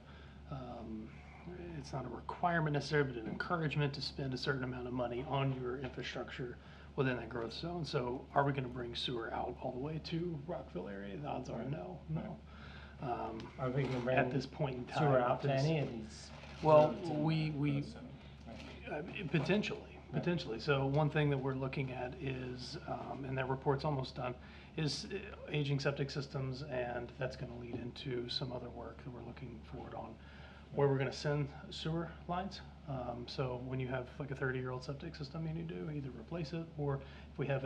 it's not a requirement necessarily, but an encouragement to spend a certain amount of money on your infrastructure within that growth zone. So are we gonna bring sewer out all the way to Rockville area? The odds are no. Are we gonna bring At this point in time. sewer out to this- any of these? Well, roads in we, growth zone? potentially. So one thing that we're looking at is, and that report's almost done, is aging septic systems, and that's gonna lead into some other work that we're looking forward on, where we're gonna send sewer lines. So when you have like a 30-year-old septic system, you need to either replace it, or if we have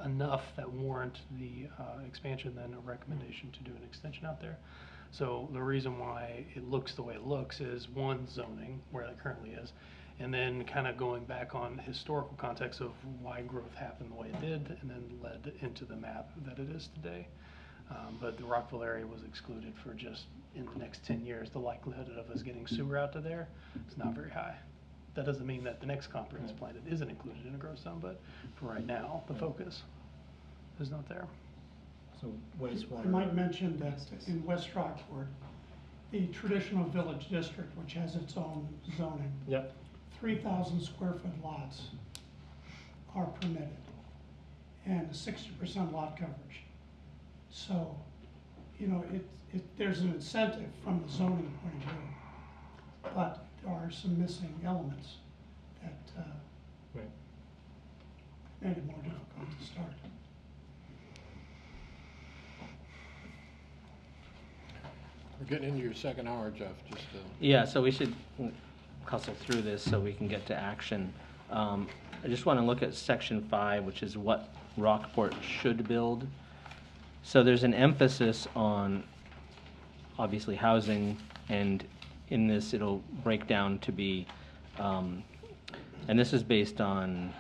enough that warrant the expansion, then a recommendation to do an extension out there. So the reason why it looks the way it looks is, one, zoning, where it currently is, and then kind of going back on historical context of why growth happened the way it did, and then led into the map that it is today. But the Rockville area was excluded for just, in the next 10 years, the likelihood of us getting sewer out to there is not very high. That doesn't mean that the next comprehensive plan it isn't included in a growth zone, but for right now, the focus is not there. So wastewater. I might mention that in West Rockport, the traditional village district, which has its own zoning, Yep. 3,000 square foot lots are permitted, and 60% lot coverage. So, you know, there's an incentive from the zoning point of view, but there are some missing elements that Right. made it more difficult to start. We're getting into your second hour, Jeff, just to. Yeah, so we should hustle through this so we can get to action. I just want to look at section 5, which is what Rockport should build. So there's an emphasis on, obviously, housing, and in this, it'll break down to be, and this is based on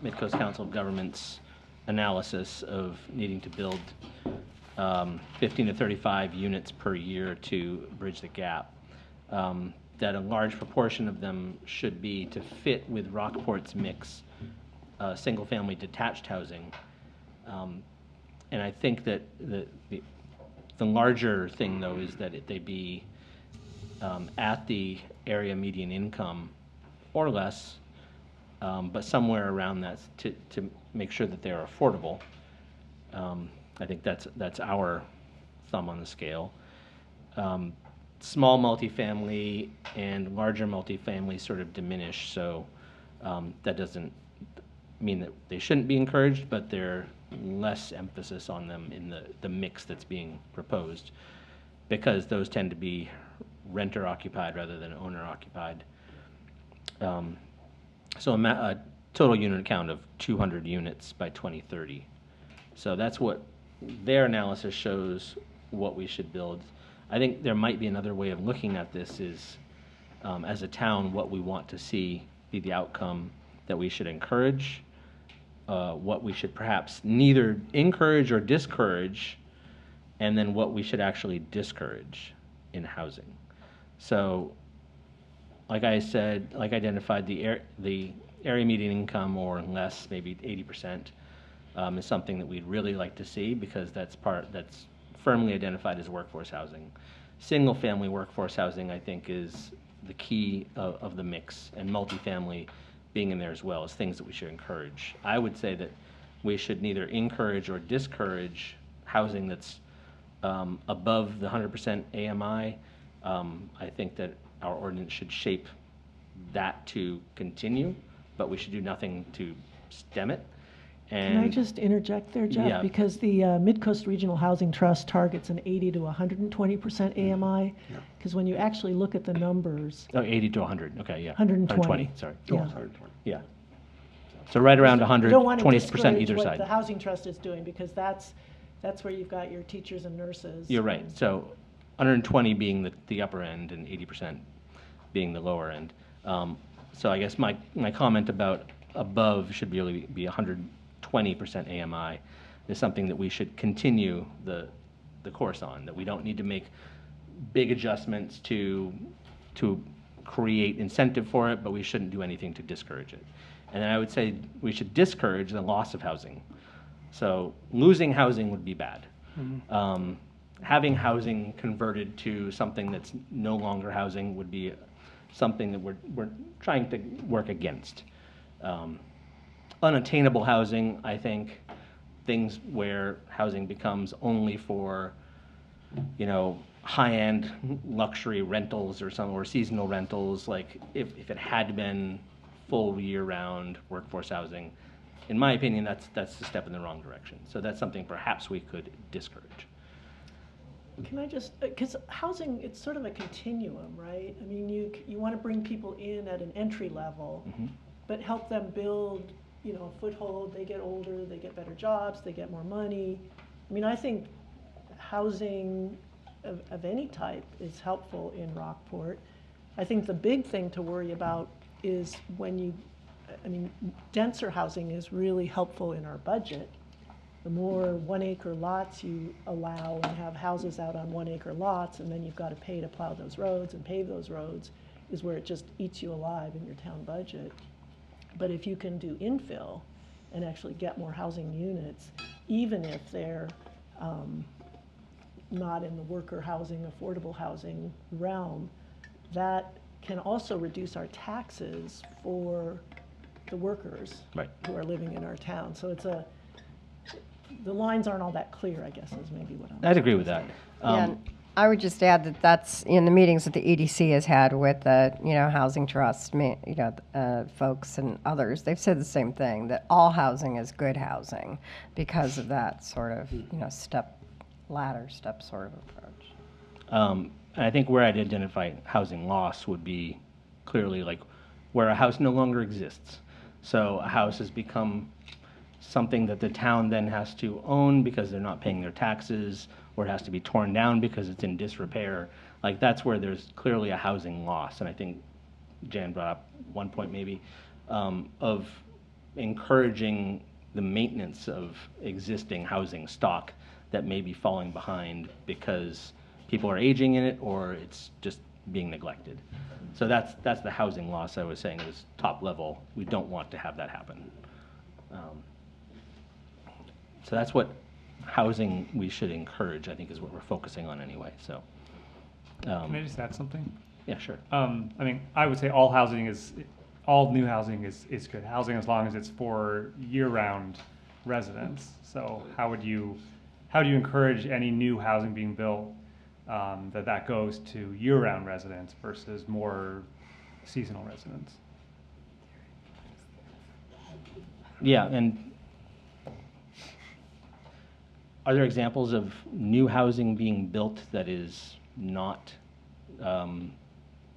Midcoast Council of Governments' analysis of needing to build 15 to 35 units per year to bridge the gap. That a large proportion of them should be to fit with Rockport's mix, single-family detached housing. And I think that the larger thing, though, is that they be at the area median income or less, but somewhere around that to make sure that they're affordable. I think that's our thumb on the scale. Small multifamily and larger multifamily sort of diminish, so that doesn't mean that they shouldn't be encouraged, but there's less emphasis on them in the mix that's being proposed, because those tend to be renter occupied rather than owner occupied. So a total unit count of 200 units by 2030. So that's what their analysis shows what we should build. I think there might be another way of looking at this is, as a town, what we want to see be the outcome that we should encourage, what we should perhaps neither encourage or discourage, and then what we should actually discourage in housing. So, like I said, like identified the area median income or less, maybe 80%, is something that we'd really like to see, because that's firmly identified as workforce housing. Single-family workforce housing, I think, is the key of the mix, and multifamily being in there as well, is things that we should encourage. I would say that we should neither encourage or discourage housing that's above the 100% AMI. I think that our ordinance should shape that to continue, but we should do nothing to stem it. Can I just interject there, Jeff? Yeah. Because the Midcoast Regional Housing Trust targets an 80 to 120% AMI. Yeah. Because when you actually look at the numbers, Oh, 80 to 100, okay, yeah. 120. Sorry. Yeah. 120. Yeah. So right around 100, don't want to 20% discourage either what side. the Housing Trust is doing, because that's where you've got your teachers and nurses. You're right. and- So 120 being the upper end and 80% being the lower end. So I guess my comment about above should really be 120% AMI is something that we should continue the course on, that we don't need to make big adjustments to create incentive for it, but we shouldn't do anything to discourage it. And then I would say we should discourage the loss of housing. So losing housing would be bad. Having housing converted to something that's no longer housing would be something that we're trying to work against. Unattainable housing, I think, things where housing becomes only for, high-end luxury rentals or seasonal rentals, like if it had been full year-round workforce housing, in my opinion, that's a step in the wrong direction. So that's something perhaps we could discourage. Can I just, because housing, it's sort of a continuum, right? I mean, you want to bring people in at an entry level, but help them build, a foothold. They get older, they get better jobs, they get more money. I mean, I think housing of any type is helpful in Rockport. I think the big thing to worry about is denser housing is really helpful in our budget. The more 1 acre lots you allow and have houses out on 1 acre lots, and then you've got to pay to plow those roads and pave those roads, is where it just eats you alive in your town budget. But if you can do infill and actually get more housing units, even if they're not in the worker housing, affordable housing realm, that can also reduce our taxes for the workers Right. who are living in our town. So the lines aren't all that clear, I guess, is maybe what I'm. I'd agree with that. Yeah, and I would just add that that's in the meetings that the EDC has had with the, Housing Trust, folks and others. They've said the same thing, that all housing is good housing because of that sort of, step sort of approach. and I think where I'd identify housing loss would be clearly like where a house no longer exists. So a house has become something that the town then has to own because they're not paying their taxes, or it has to be torn down because it's in disrepair. Like, that's where there's clearly a housing loss. And I think Jan brought up one point maybe, of encouraging the maintenance of existing housing stock that may be falling behind because people are aging in it or it's just being neglected. So that's the housing loss I was saying is top level. We don't want to have that happen. So that's what housing we should encourage, I think, is what we're focusing on anyway, so. Can I just add something? Yeah, sure. I mean, I would say all new housing is good. Housing as long as it's for year-round residents. So how do you encourage any new housing being built that goes to year-round residents versus more seasonal residents? Yeah, and are there examples of new housing being built that is not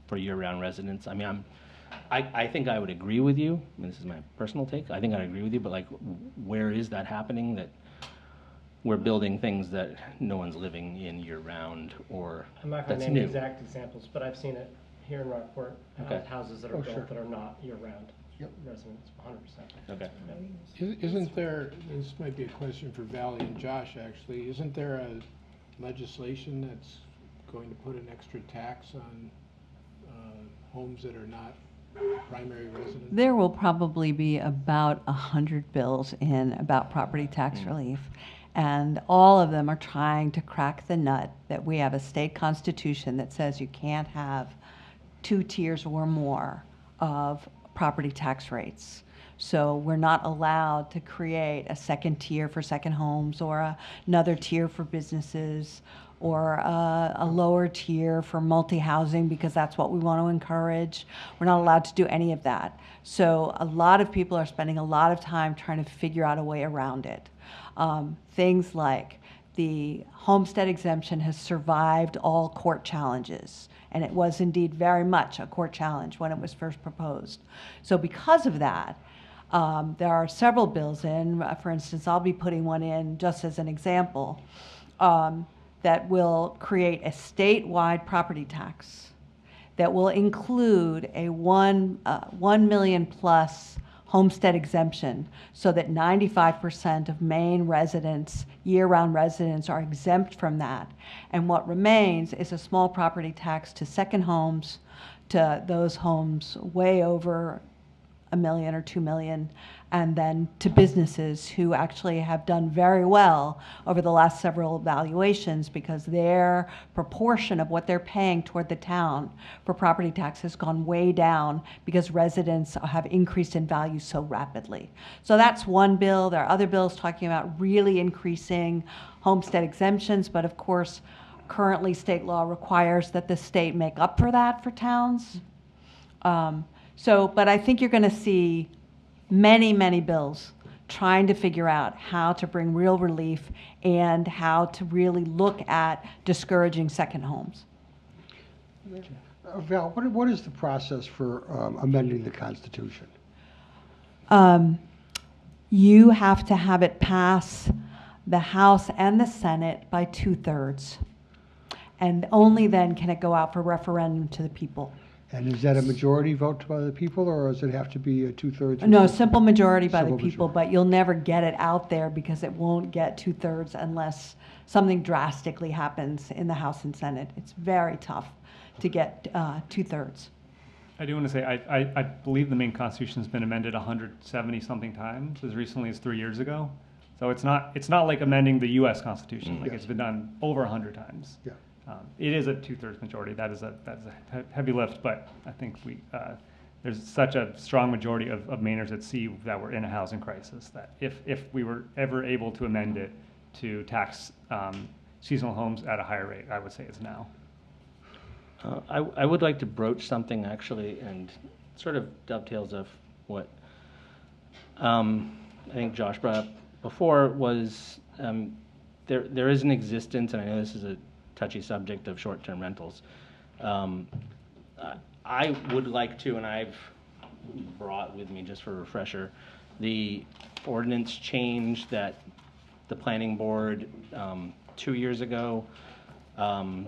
for year-round residents? I mean, I think I would agree with you. I mean, this is my personal take. I think I'd agree with you, but like, where is that happening? That we're building things that no one's living in year-round, or I'm not that's gonna name new? the exact examples, but I've seen it here in Rockport, Okay. houses that are Oh, sure. built that are not year-round Yep. residents, 100%. Okay. Isn't there, this might be a question for Valley and Josh, actually, isn't there a legislation that's going to put an extra tax on homes that are not primary residents? There will probably be about 100 bills in about property tax relief. And all of them are trying to crack the nut that we have a state constitution that says you can't have 2 tiers or more of property tax rates. So we're not allowed to create a second tier for second homes or another tier for businesses or a lower tier for multi-housing because that's what we want to encourage. We're not allowed to do any of that. So a lot of people are spending a lot of time trying to figure out a way around it. Things like the homestead exemption has survived all court challenges, and it was indeed very much a court challenge when it was first proposed. So because of that, there are several bills in. For instance, I'll be putting one in just as an example that will create a statewide property tax that will include a 1 million plus homestead exemption so that 95% of Maine residents, year-round residents, are exempt from that. And what remains is a small property tax to second homes, to those homes way over $1 million or $2 million, and then to businesses who actually have done very well over the last several evaluations because their proportion of what they're paying toward the town for property tax has gone way down because residents have increased in value so rapidly. So that's one bill. There are other bills talking about really increasing homestead exemptions, but of course, currently state law requires that the state make up for that for towns. But I think you're going to see many, many bills trying to figure out how to bring real relief and how to really look at discouraging second homes. Val, what is the process for amending the Constitution? You have to have it pass the House and the Senate by 2/3. And only then can it go out for referendum to the people. And is that a majority vote by the people, or does it have to be a 2/3? No, simple majority by the Simple people, majority. but you'll never get it out there because it won't get 2/3 unless something drastically happens in the House and Senate. It's very tough to get 2/3. I do want to say, I believe the Maine Constitution's been amended 170-something times, as recently as 3 years ago. So it's not like amending the US Constitution, like Yes. it's been done over 100 times. Yeah. It is a 2/3 majority. That is a heavy lift, but I think there's such a strong majority of Mainers that see that we're in a housing crisis that if we were ever able to amend it to tax seasonal homes at a higher rate, I would say it's now. I would like to broach something actually, and sort of dovetails of what I think Josh brought up before was there is an existence, and I know this is a touchy subject of short-term rentals. I would like to, and I've brought with me, just for a refresher, the ordinance change that the planning board 2 years ago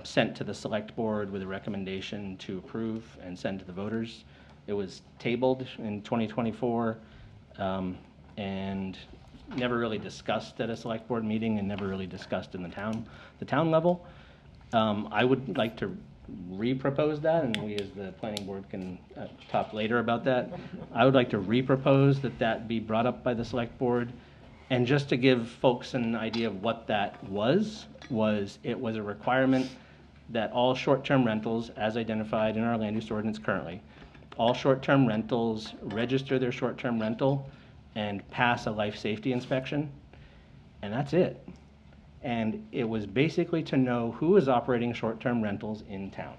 sent to the select board with a recommendation to approve and send to the voters. It was tabled in 2024 and never really discussed at a select board meeting and never really discussed in the town level. I would like to re-propose that, and we as the planning board can talk later about that. I would like to re-propose that be brought up by the select board. And just to give folks an idea of what that was it was a requirement that all short-term rentals, as identified in our land use ordinance currently, all short-term rentals register their short-term rental and pass a life safety inspection, and that's it. And it was basically to know who is operating short-term rentals in town.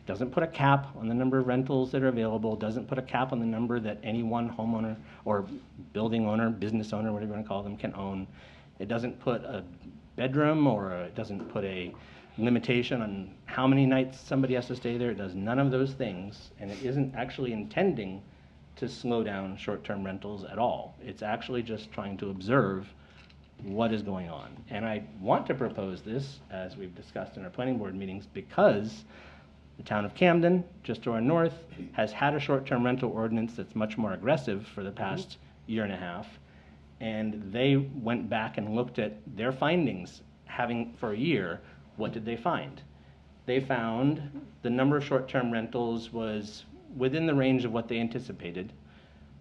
Doesn't put a cap on the number of rentals that are available, doesn't put a cap on the number that any one homeowner or building owner, business owner, whatever you want to call them, can own. It doesn't put a bedroom it doesn't put a limitation on how many nights somebody has to stay there. It does none of those things, and it isn't actually intending to slow down short-term rentals at all. It's actually just trying to observe what is going on. And I want to propose this, as we've discussed in our planning board meetings, because the town of Camden, just to our north, has had a short-term rental ordinance that's much more aggressive for the past year and a half. And they went back and looked at their findings, having for a year. What did they find? They found the number of short-term rentals was within the range of what they anticipated.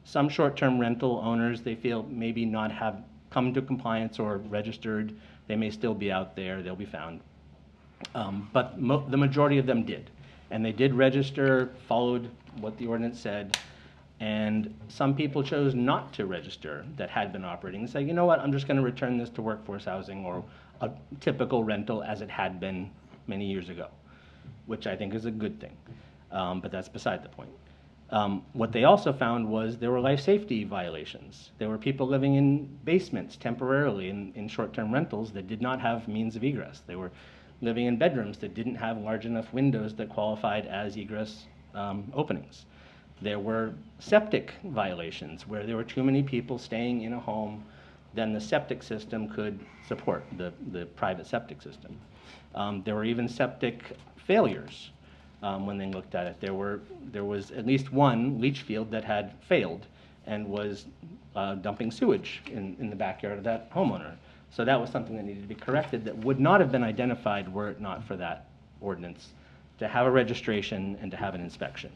Some short-term rental owners, they feel, maybe not have come to compliance or registered. They may still be out there, they'll be found. But the majority of them did. And they did register, followed what the ordinance said, and some people chose not to register that had been operating and say, you know what, I'm just gonna return this to workforce housing or a typical rental as it had been many years ago, which I think is a good thing, but that's beside the point. What they also found was there were life safety violations. There were people living in basements temporarily in short-term rentals that did not have means of egress. They were living in bedrooms that didn't have large enough windows that qualified as egress openings. There were septic violations where there were too many people staying in a home than the septic system could support, the private septic system. There were even septic failures when they looked at it. There was at least one leach field that had failed and was dumping sewage in the backyard of that homeowner. So that was something that needed to be corrected that would not have been identified were it not for that ordinance, to have a registration and to have an inspection.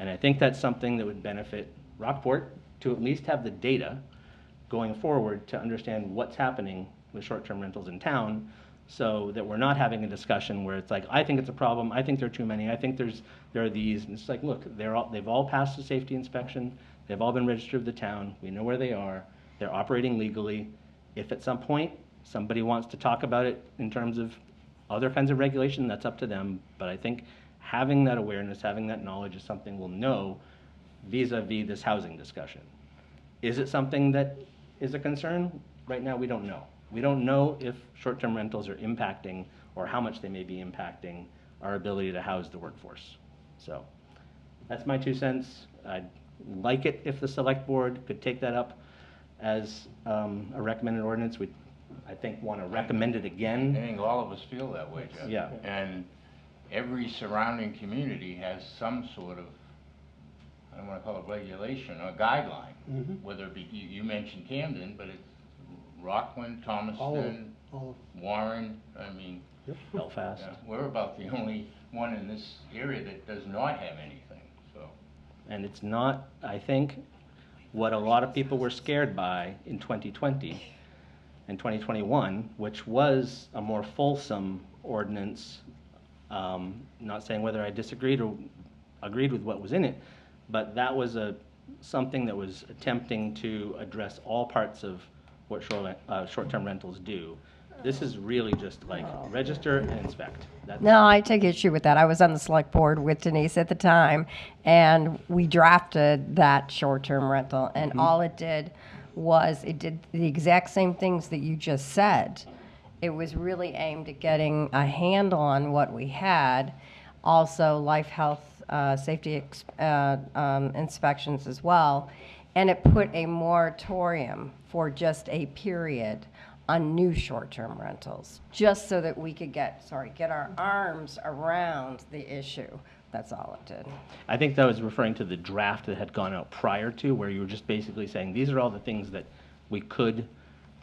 And I think that's something that would benefit Rockport to at least have the data going forward to understand what's happening with short-term rentals in town, so that we're not having a discussion where it's like, I think it's a problem, I think there are too many, I think there are these, and it's like, look, they've all passed the safety inspection, they've all been registered with the town, we know where they are, they're operating legally. If at some point somebody wants to talk about it in terms of other kinds of regulation, that's up to them, but I think having that awareness, having that knowledge is something we'll know vis-a-vis this housing discussion. Is it something that is a concern? Right now, we don't know. We don't know if short-term rentals are impacting or how much they may be impacting our ability to house the workforce. So that's my 2 cents. I'd like it if the select board could take that up as a recommended ordinance. We, I think, want to recommend it again. I think all of us feel that way, Jeff. Yeah. And every surrounding community has some sort of, I don't want to call it regulation, or guideline. Whether it be, you mentioned Camden, but it's Rockland, Thomaston, Warren, I mean. Belfast. Yeah, we're about the only one in this area that does not have anything, so. And it's not, I think, what a lot of people were scared by in 2020 and 2021, which was a more fulsome ordinance. Not saying whether I disagreed or agreed with what was in it, but that was something that was attempting to address all parts of what short-term rentals do. This is really just like register and inspect. No, I take issue with that. I was on the select board with Denise at the time, and we drafted that short-term rental, and all it did was it did the exact same things that you just said. it was really aimed at getting a handle on what we had. Also, life, health, safety inspections as well. And it put a moratorium for just a period on new short-term rentals, just so that we could get our arms around the issue. That's all it did. I think that was referring to the draft that had gone out prior to, where you were just basically saying, these are all the things that we could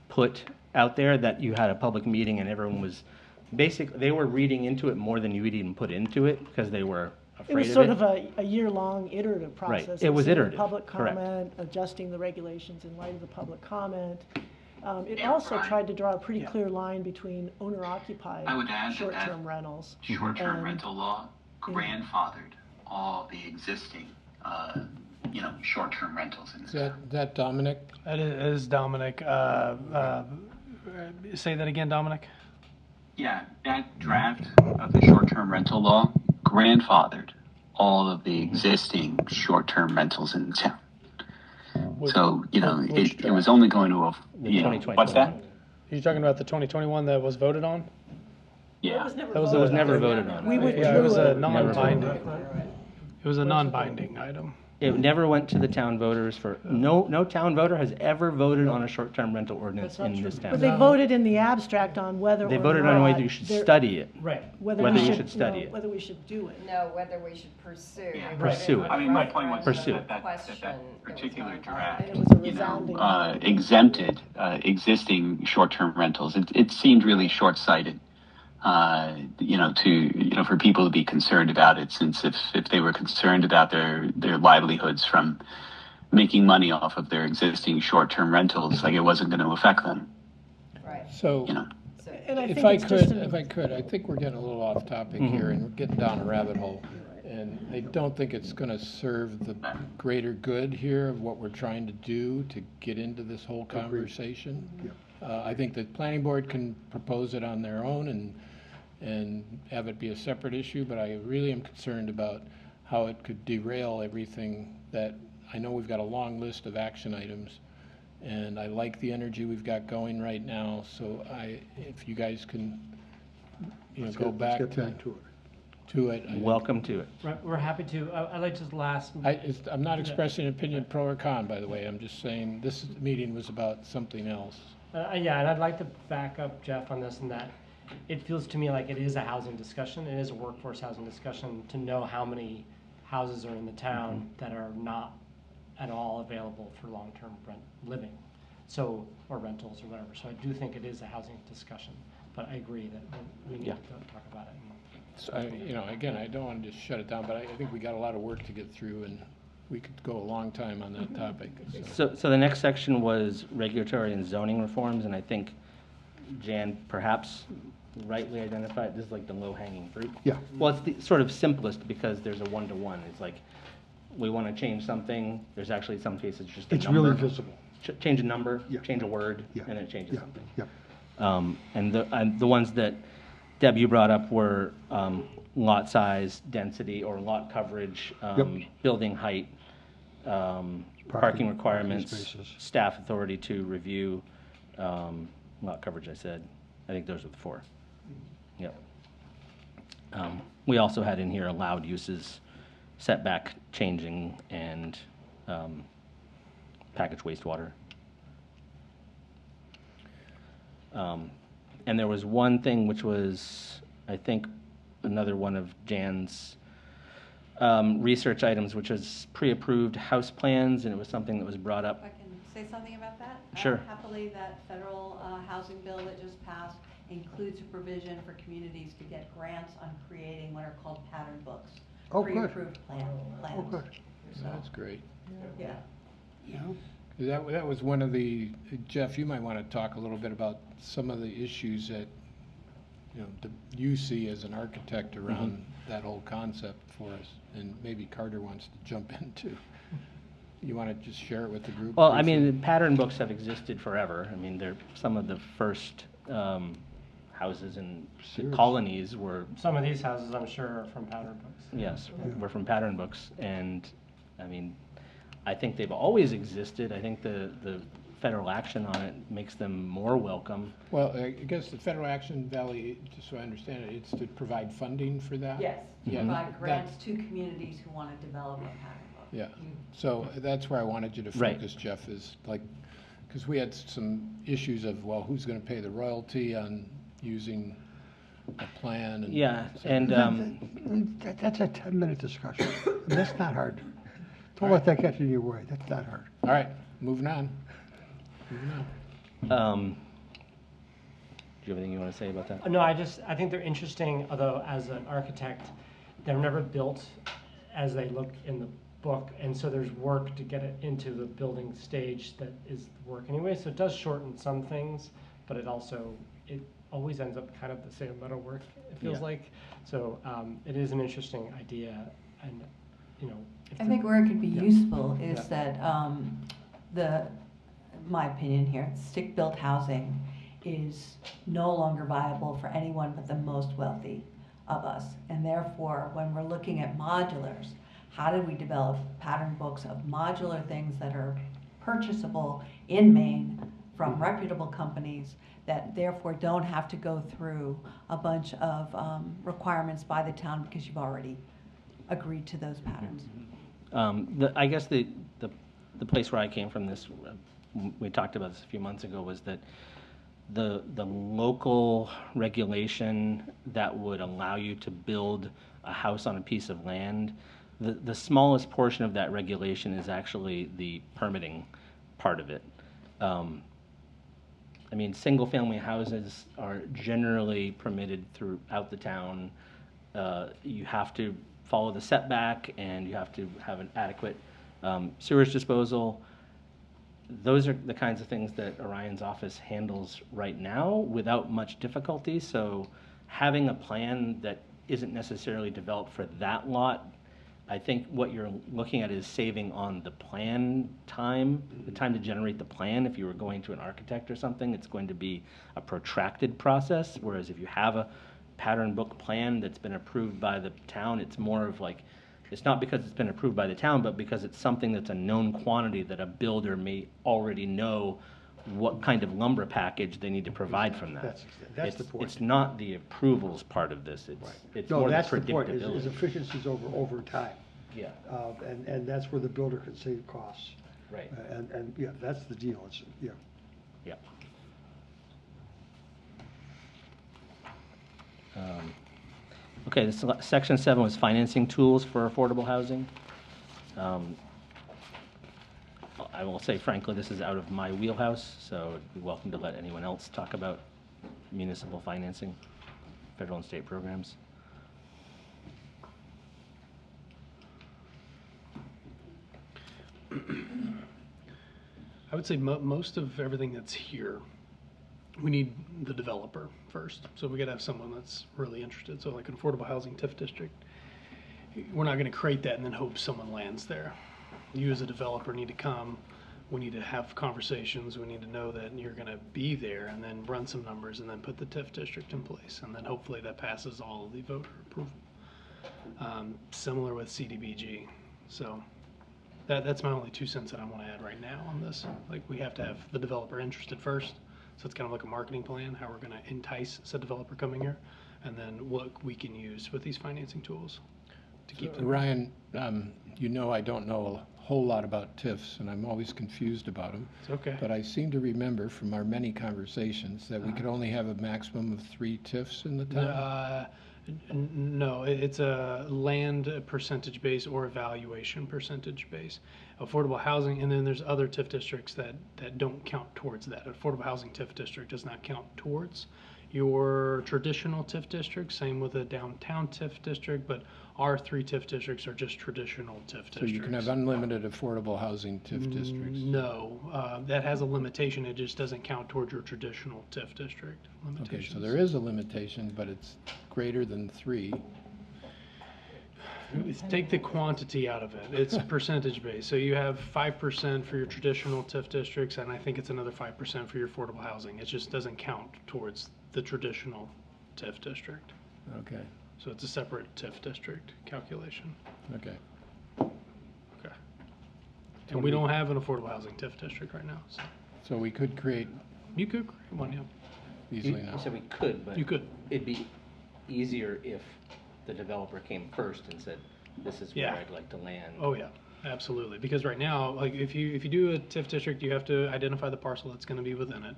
put out there, that you had a public meeting and everyone was they were reading into it more than you would even put into it, because they were It afraid was of sort it. of a year-long iterative Right. process. It was Listening to iterative, Public correct. comment, adjusting the regulations in light of the public comment. It also tried to draw a pretty clear line between owner-occupied I would add that short-term rentals. short-term and- rental law grandfathered all the existing, short-term rentals in Is the town. that Dominic? That is Dominic. Say that again, Dominic? Yeah, that draft of the short-term rental law grandfathered all of the existing short-term rentals in the town. So, it was only going to, The you know, 2021. what's that? You're talking about the 2021 that was voted on? Yeah. That was It was never voted on. We withdrew Yeah, it was a it. non-binding. It was a non-binding item. It never went to the town voters no town voter has ever voted on a short-term rental ordinance in this But town. they voted in the abstract on whether or not. They voted on whether you should study it. Right. whether you should study it. Whether we should do it. No, whether we should pursue. Yeah. Pursue it. I mean, my point was Pursue that Question, that it was particular on- draft, And it was a resounding no. exempted existing short-term rentals. It seemed really short-sighted, for people to be concerned about it, since if they were concerned about their livelihoods from making money off of their existing short-term rentals, like it wasn't going to affect them, Right. So, So, And I if think I it's just could, an- I think we're getting a little off topic here and we're getting down a rabbit hole. And I don't think it's gonna serve the greater good here of what we're trying to do to get into this whole conversation. I think the planning board can propose it on their own and have it be a separate issue, but I really am concerned about how it could derail everything that, I know we've got a long list of action items, and I like the energy we've got going right now, so if you guys can, go back Let's get back to it. Welcome to it. Right, we're happy to. I'd like to just I'm not expressing an opinion pro or con, by the way, I'm just saying this meeting was about something else. Yeah, and I'd like to back up Jeff on this, and that it feels to me like it is a housing discussion. It is a workforce housing discussion to know how many houses are in the town that are not at all available for long-term living, or rentals or whatever. So I do think it is a housing discussion, but I agree that we need to talk about it. So, again, I don't want to just shut it down, but I think we got a lot of work to get through, and we could go a long time on that topic. So the next section was regulatory and zoning reforms, and I think Jan perhaps rightly identified this is like the low-hanging fruit. Yeah. Well, it's the sort of simplest because there's a one-to-one. It's like, we want to change something, there's actually some cases just a It's number. really visible. Change a number, Yeah. change a word, Yeah. and it changes Yeah, something. yeah. And the ones that Deb, you brought up were lot size, density, or lot coverage, building height, parking requirements, spaces. staff authority to review, lot coverage, I said. I think those are the four. Yep. We also had in here allowed uses, setback changing, and packaged wastewater. And there was one thing which was, I think, another one of Jan's research items, which was pre-approved house plans, and it was something that was brought up. If I can say something about that? Sure. Happily, that federal housing bill that just passed includes a provision for communities to get grants on creating what are called pattern books. Oh, good. Pre-approved plans. Oh, good. That's great. Yeah. That was one of the, Jeff, you might want to talk a little bit about some of the issues that, you see as an architect around that whole concept for us, and maybe Carter wants to jump in too. You want to just share it with the group? Well, I briefly? mean, pattern books have existed forever. I mean, they're some of the first houses in colonies were, Some of these houses, I'm sure, are from pattern books. yes, were from pattern books. And, I mean, I think they've always existed. I think the federal action on it makes them more welcome. Well, I guess the Federal Action Valley, just so I understand it, it's to provide funding for that? Yes, Yeah, provide that- grants to communities who want to develop a pattern book. Yeah, so that's where I wanted you to Right. focus, Jeff, is like, because we had some issues of, well, who's going to pay the royalty on using a plan? And Yeah, so- and, That's a 10-minute discussion. That's not hard. Don't let that get in your way. That's not hard. All right, moving on. Moving on. do you have anything you want to say about that? No, I think they're interesting, although as an architect, they're never built as they look in the book, and so there's work to get it into the building stage that is the work anyway, so it does shorten some things, but it always ends up kind of the same amount of work, it feels Yeah. like. So it is an interesting idea, and, you know. if I the- think where it could be Yeah. useful is Yeah. that my opinion here, stick-built housing is no longer viable for anyone but the most wealthy of us. And therefore, when we're looking at modulars, how do we develop pattern books of modular things that are purchasable in Maine from reputable companies that therefore don't have to go through a bunch of requirements by the town because you've already agreed to those patterns? I guess the place where I came from this, we talked about this a few months ago, was that the local regulation that would allow you to build a house on a piece of land, the smallest portion of that regulation is actually the permitting part of it. I mean, single-family houses are generally permitted throughout the town. You have to follow the setback, and you have to have an adequate sewage disposal. Those are the kinds of things that Orion's office handles right now without much difficulty. So having a plan that isn't necessarily developed for that lot, I think what you're looking at is saving on the plan time, the time to generate the plan. If you were going to an architect or something, it's going to be a protracted process. Whereas if you have a pattern book plan that's been approved by the town, it's more of like, it's not because it's been approved by the town, but because it's something that's a known quantity that a builder may already know what kind of lumber package they need to provide from that. That's the It's- point. It's not the approvals part of this, it's No, more the that's the point, is predictability. efficiencies over time. Yeah, And that's where the builder can save costs. right, And, yeah, that's the deal. It's, yeah. yeah. Okay, this, section 7 was financing tools for affordable housing. I will say frankly, this is out of my wheelhouse, so I'd be welcome to let anyone else talk about municipal financing, federal and state programs. I would say most of everything that's here, we need the developer first. So we gotta have someone that's really interested. So like an affordable housing TIF district, we're not gonna create that and then hope someone lands there. You as a developer need to come, we need to have conversations, we need to know that you're gonna be there, and then run some numbers and then put the TIF district in place. And then hopefully that passes all the voter approval. Similar with CDBG. So that's my only 2 cents that I want to add right now on this. Like, we have to have the developer interested first. So it's kind of like a marketing plan, how we're going to entice said developer coming here, and then what we can use with these financing tools to keep them. Ryan, you know I don't know a whole lot about TIFs, and I'm always confused about them. It's okay. But I seem to remember from our many conversations that we could only have a maximum of 3 TIFs in the town. No, it's a land percentage base or evaluation percentage base. Affordable housing, and then there's other TIF districts that don't count towards that. Affordable housing TIF district does not count towards your traditional TIF district, same with a downtown TIF district, but our 3 TIF districts are just traditional TIF districts. So you can have unlimited affordable housing TIF districts? No, that has a limitation, it just doesn't count towards your traditional TIF district Okay, limitations. so there is a limitation, but it's greater than 3. Take the quantity out of it. It's percentage based. So you have 5% for your traditional TIF districts, and I think it's another 5% for your affordable housing. It just doesn't count towards the traditional TIF district. Okay, So it's a separate TIF district calculation. okay. Okay. And we don't have an affordable housing TIF district right now. So. So we could create You could create one, yeah. easily You now. said we could, but You could. it'd be easier if the developer came first and said, this is where Yeah. I'd like to land. Oh, yeah, absolutely. Because right now, like, if you do a TIF district, you have to identify the parcel that's gonna be within it.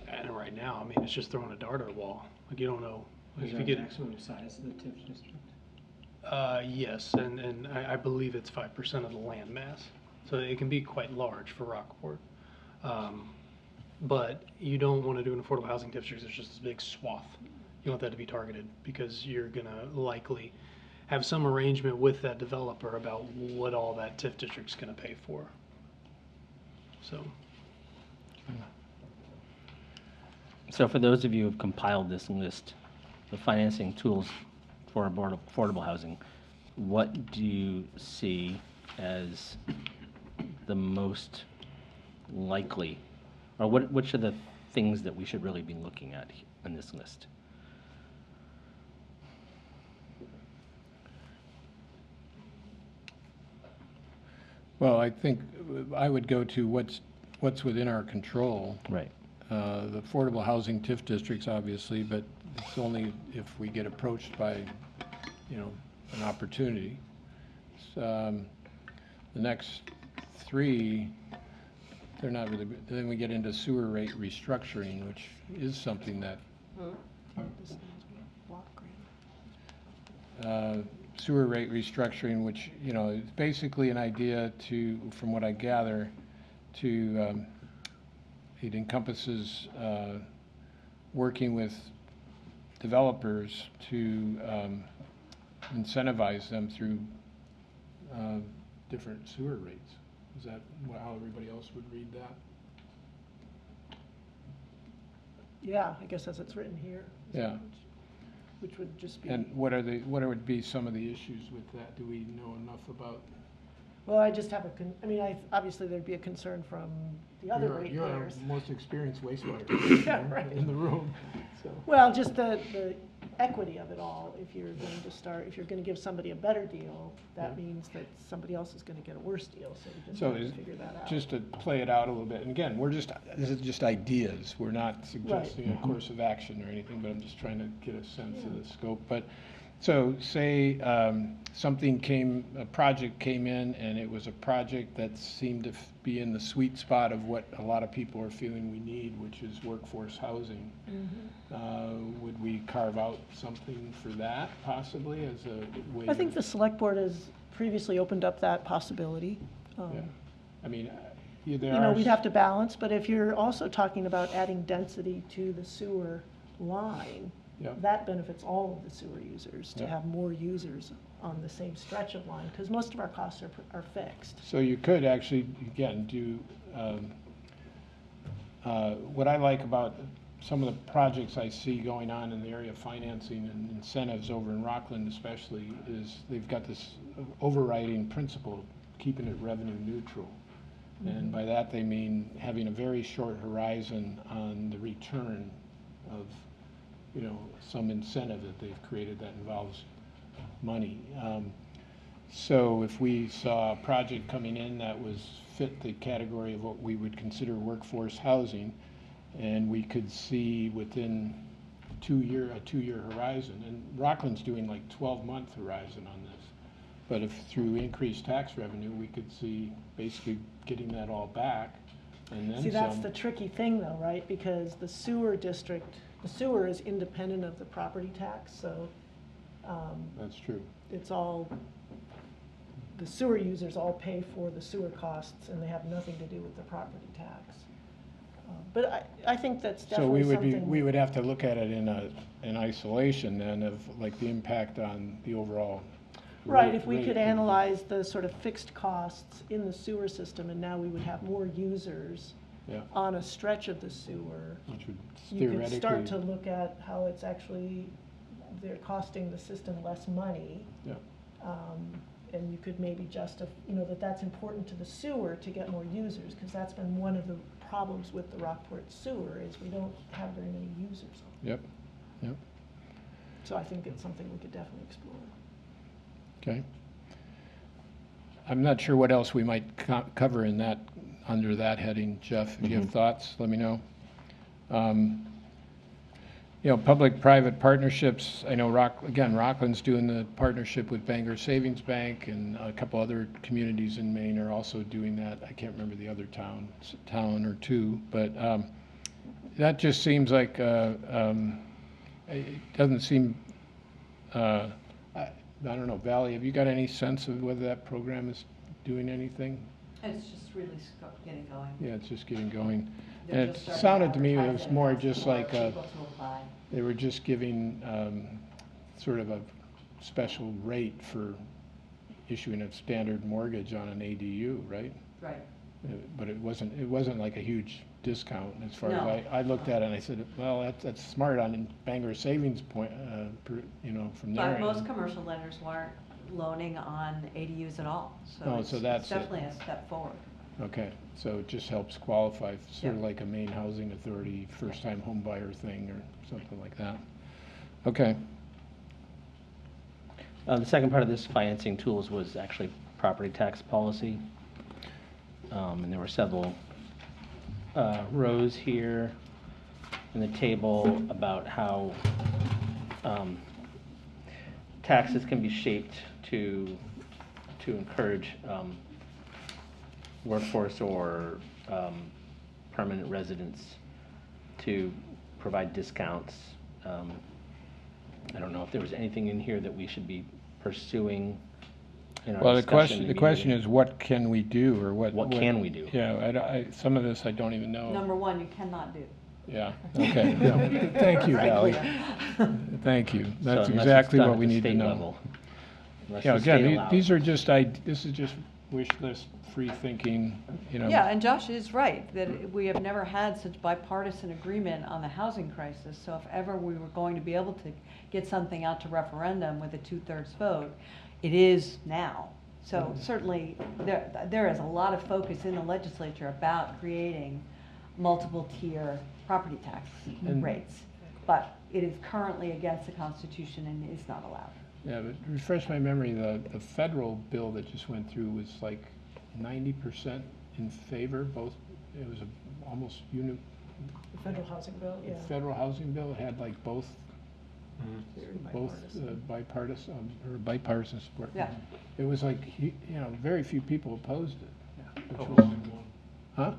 And right now, I mean, it's just throwing a dart at a wall. Like, you don't know. Like, Is if there you a get, maximum size of the TIF district? yes, and I believe it's 5% of the land mass. So it can be quite large for Rockport. But you don't want to do an affordable housing district, there's just this big swath. You want that to be targeted because you're gonna likely have some arrangement with that developer about what all that TIF district's gonna pay for. So, So for those of you who've compiled this list, the financing tools for affordable housing, what do you see as the most likely, or which are the things that we should really be looking at in this list? Well, I think I would go to what's within our control. Right. The affordable housing TIF districts, obviously, but it's only if we get approached by, an opportunity. The next three, they're not really, then we get into sewer rate restructuring, which is something that sewer rate restructuring, which, is basically an idea to, from what I gather, to, it encompasses working with developers to incentivize them through different sewer rates. Is that how everybody else would read that? Yeah, I guess as it's written here. Yeah. Which would just be. And what would be some of the issues with that? Do we know enough about? Well, I just have obviously there'd be a concern from the other ratepayers. You're our most experienced wastewater Yeah, right. in the room, so. Well, just the equity of it all, if you're going to give somebody a better deal, that means that somebody else is going to get a worse deal, so we just have to figure that out. Just to play it out a little bit, and again, this is just ideas, we're not suggesting a course of action or anything, but I'm just trying to get a sense of the scope. But, so say a project came in and it was a project that seemed to be in the sweet spot of what a lot of people are feeling we need, which is workforce housing. Would we carve out something for that possibly as a way? I think the select board has previously opened up that possibility. Yeah. I mean, We'd have to balance, but if you're also talking about adding density to the sewer line, that benefits all of the sewer users to have more users on the same stretch of line, because most of our costs are fixed. So you could actually, again, do, what I like about some of the projects I see going on in the area of financing and incentives over in Rockland especially, is they've got this overriding principle, keeping it revenue neutral. And by that they mean having a very short horizon on the return of, some incentive that they've created that involves money. So if we saw a project coming in that fit the category of what we would consider workforce housing, and we could see within a two-year horizon, and Rockland's doing like 12-month horizon on this, but if through increased tax revenue, we could see basically getting that all back, and then some. See, that's the tricky thing though, right? Because the sewer is independent of the property tax, so. That's true. It's all, the sewer users all pay for the sewer costs and they have nothing to do with the property tax. But I think that's definitely something. So we would have to look at it in isolation then of like the impact on the overall. Right, if we could analyze the sort of fixed costs in the sewer system and now we would have more users on a stretch of the sewer. Which would You could theoretically. start to look at how it's actually, they're costing the system less money. Yeah. And you could maybe justify, that's important to the sewer to get more users, because that's been one of the problems with the Rockport sewer, is we don't have very many users. Yep. So I think it's something we could definitely explore. Okay. I'm not sure what else we might cover in that under that heading. Jeff, if you have thoughts, let me know. Public-private partnerships, I know Rockland's doing the partnership with Bangor Savings Bank, and a couple other communities in Maine are also doing that. I can't remember the other town or two, but that just seems like, it doesn't seem, I don't know, Valley, have you got any sense of whether that program is doing anything? It's just really getting going. Yeah, it's just getting going. They're And it just starting to sounded to me it advertise was it more and just asking like, more people to apply. they were just giving sort of a special rate for issuing a standard mortgage on an ADU, right? Right. But it wasn't like a huge discount as far No. as I looked at it and I said, well, that's smart on Bangor Savings point, from there. But most commercial lenders weren't loaning on ADUs at all, Oh, so so it's that's it. definitely a step forward. Okay, so it just helps qualify, sort of Yeah. like a Maine Housing Authority first-time home buyer thing or something like that. Okay. The second part of this financing tools was actually property tax policy. And there were several rows here in the table about how taxes can be shaped to encourage workforce or permanent residents to provide discounts. I don't know if there was anything in here that we should be pursuing in our Well, discussion. the question is, what can we do, or what? What can we do? Yeah, some of this I don't even know. Number one, you cannot do. Yeah, okay. Yeah. Thank you, Valerie. Thank you. That's So unless it's exactly done what at we the need to state know. level, unless Yeah, the state again, allows. these are just, this is just wish list, free thinking, Yeah, and Josh is right, that we have never had such bipartisan agreement on the housing crisis. So if ever we were going to be able to get something out to referendum with a 2/3 vote, it is now. So certainly, there is a lot of focus in the legislature about creating multiple tier property tax And- rates. But it is currently against the Constitution and is not allowed. Yeah, but refresh my memory, the federal bill that just went through was like 90% in favor, both, it was almost The federal housing bill, yeah. federal housing bill, it had like both bipartisan support. Yeah. It was like, very few people opposed it. which was- Huh?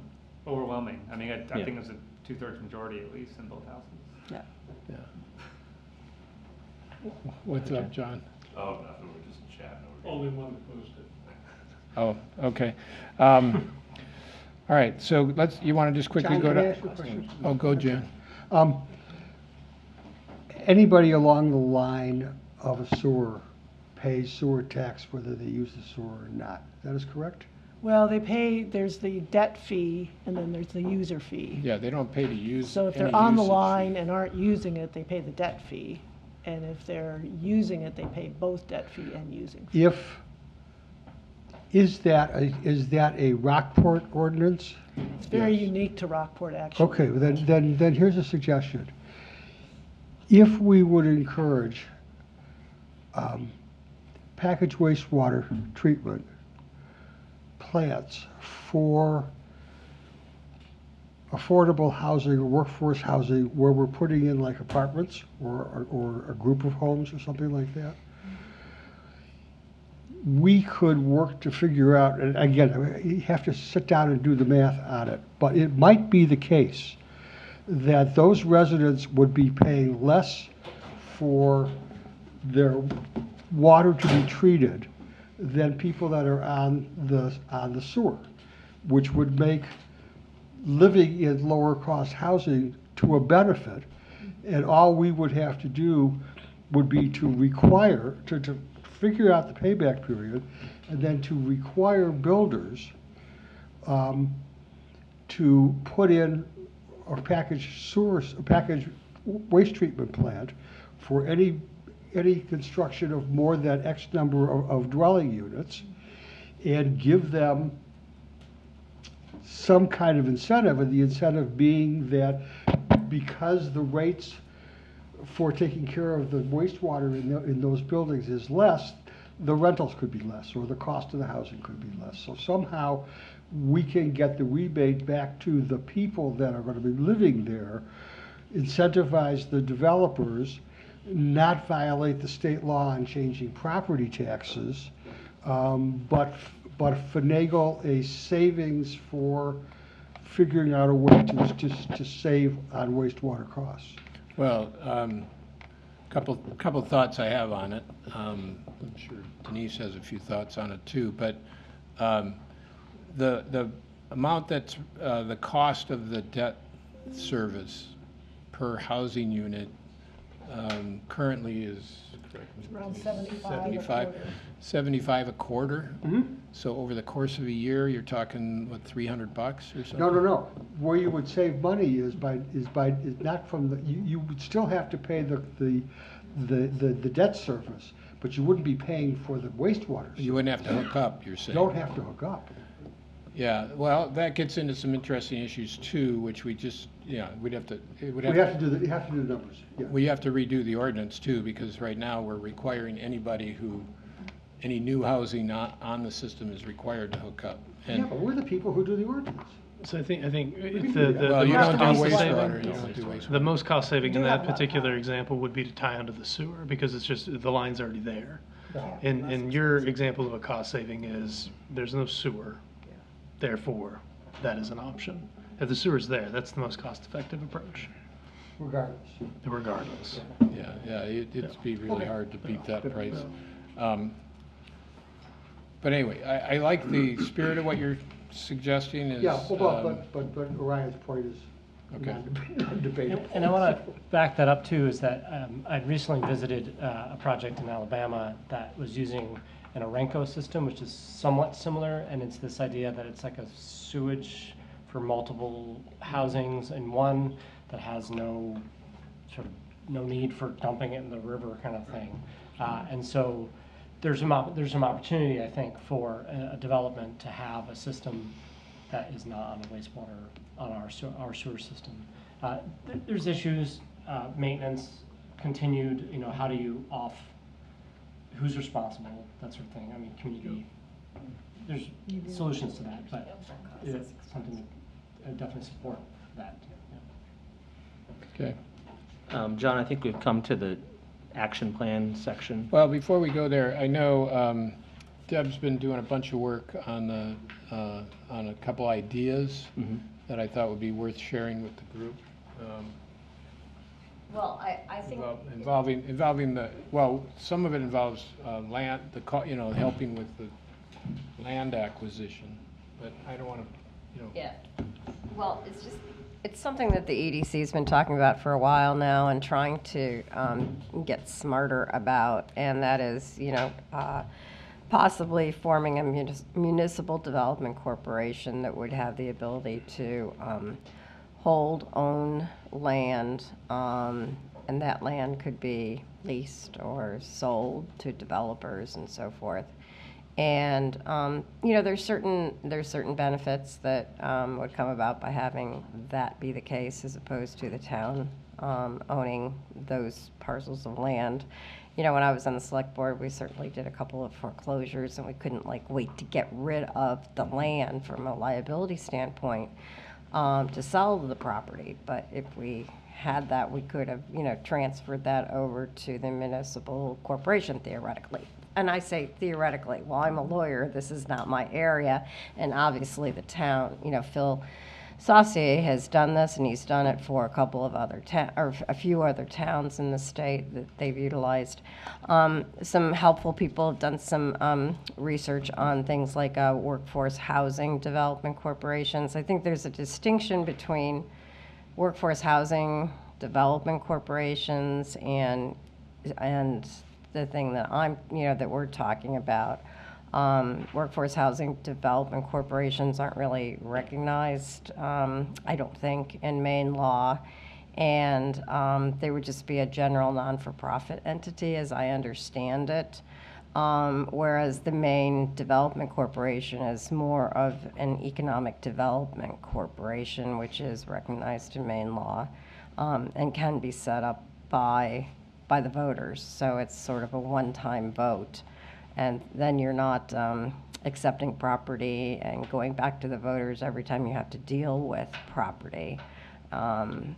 Overwhelming. I mean, I Yeah. think it was a 2/3 majority at least in both houses. Yeah. Yeah. What's up, John? Oh, nothing, we're just chatting over here. Only one opposed it. Oh, okay. All right, so you want to just quickly John, go can I to? ask you a question? Oh, go, Jan. Anybody along the line of a sewer pays sewer tax whether they use the sewer or not. That is correct? Well, there's the debt fee, and then there's the user fee. Yeah, they don't pay to use So if any they're on the usage line fee. and aren't using it, they pay the debt fee. And if they're using it, they pay both debt fee and using fee. Is that a Rockport ordinance? It's very unique to Rockport, actually. Okay, then here's a suggestion. If we would encourage packaged wastewater treatment plants for affordable housing or workforce housing where we're putting in like apartments or a group of homes or something like that, we could work to figure out, and again, you have to sit down and do the math on it, but it might be the case that those residents would be paying less for their water to be treated than people that are on the sewer, which would make living in lower cost housing to a benefit. And all we would have to do would be to require, to figure out the payback period, and then to require builders to put in a packaged waste treatment plant for any construction of more than X number of dwelling units, and give them some kind of incentive, and the incentive being that because the rates for taking care of the wastewater in those buildings is less, the rentals could be less, or the cost of the housing could be less. So somehow, we can get the rebate back to the people that are gonna be living there, incentivize the developers, not violate the state law on changing property taxes, but finagle a savings for figuring out a way to save on wastewater costs. Well, couple thoughts I have on it. I'm sure Denise has a few thoughts on it too, but the amount that's the cost of the debt service per housing unit currently is Around 75 a 75 quarter. 75 a quarter. Mm-hmm. So over the course of a year, you're talking, what, $300 or something? No. Where you would save money is not from the, you would still have to pay the debt service, but you wouldn't be paying for the wastewater. You wouldn't have to hook up, you're saying? Don't have to hook up. Yeah, well, that gets into some interesting issues too, which we just, yeah, we'd have to, it would You have to do the numbers, yeah. we have to redo the ordinance too, because right now we're requiring anybody any new housing not on the system is required to hook up. Yeah, And but we're the people who do the ordinance. So I think can the do that. well, the you most don't do cost wastewater, saving, you don't do wastewater. the most cost saving in Do that have a lot. particular example would be to tie onto the sewer, because it's just, the line's already there. Yeah. And your example of a cost saving is, there's no sewer, therefore, that is an option. If the sewer's there, that's the most cost-effective approach, Regardless. regardless. Yeah, it'd be really Okay. hard to beat that price. But anyway, I like the spirit of what you're suggesting is. Yeah, but Orion's point is Okay. non-debatable. And I want to back that up too, is that I'd recently visited a project in Alabama that was using an Orenco system, which is somewhat similar, and it's this idea that it's like a sewage for multiple housings in one that has no need for dumping it in the river kind of thing. And so there's some opportunity, I think, for a development to have a system that is not on the wastewater, on our sewer system. There's issues, maintenance, continued, how do you who's responsible, that sort of thing. I mean, community, there's solutions to that, but it's something I definitely support that. Okay. John, I think we've come to the action plan section. Well, before we go there, I know Deb's been doing a bunch of work on a couple ideas that I thought would be worth sharing with the group. Well, I think. Involving some of it involves land, helping with the land acquisition, but I don't want to, Yeah, well, it's something that the EDC's been talking about for a while now and trying to get smarter about, and that is, possibly forming a municipal development corporation that would have the ability to own land, and that land could be leased or sold to developers and so forth. And there's certain benefits that would come about by having that be the case, as opposed to the town owning those parcels of land. When I was on the select board, we certainly did a couple of foreclosures, and we couldn't wait to get rid of the land from a liability standpoint to sell the property. But if we had that, we could have transferred that over to the municipal corporation theoretically. And I say theoretically, well, I'm a lawyer, this is not my area, and obviously the town, Phil Saucier has done this, and he's done it for a couple of other or a few other towns in the state that they've utilized. Some helpful people have done some research on things like workforce housing development corporations. I think there's a distinction between workforce housing development corporations and the thing that that we're talking about. Workforce housing development corporations aren't really recognized, I don't think, in Maine law. And they would just be a general non-for-profit entity, as I understand it. Whereas the Maine Development Corporation is more of an economic development corporation, which is recognized in Maine law, and can be set up by the voters. So it's sort of a one-time vote. And then you're not accepting property and going back to the voters every time you have to deal with property.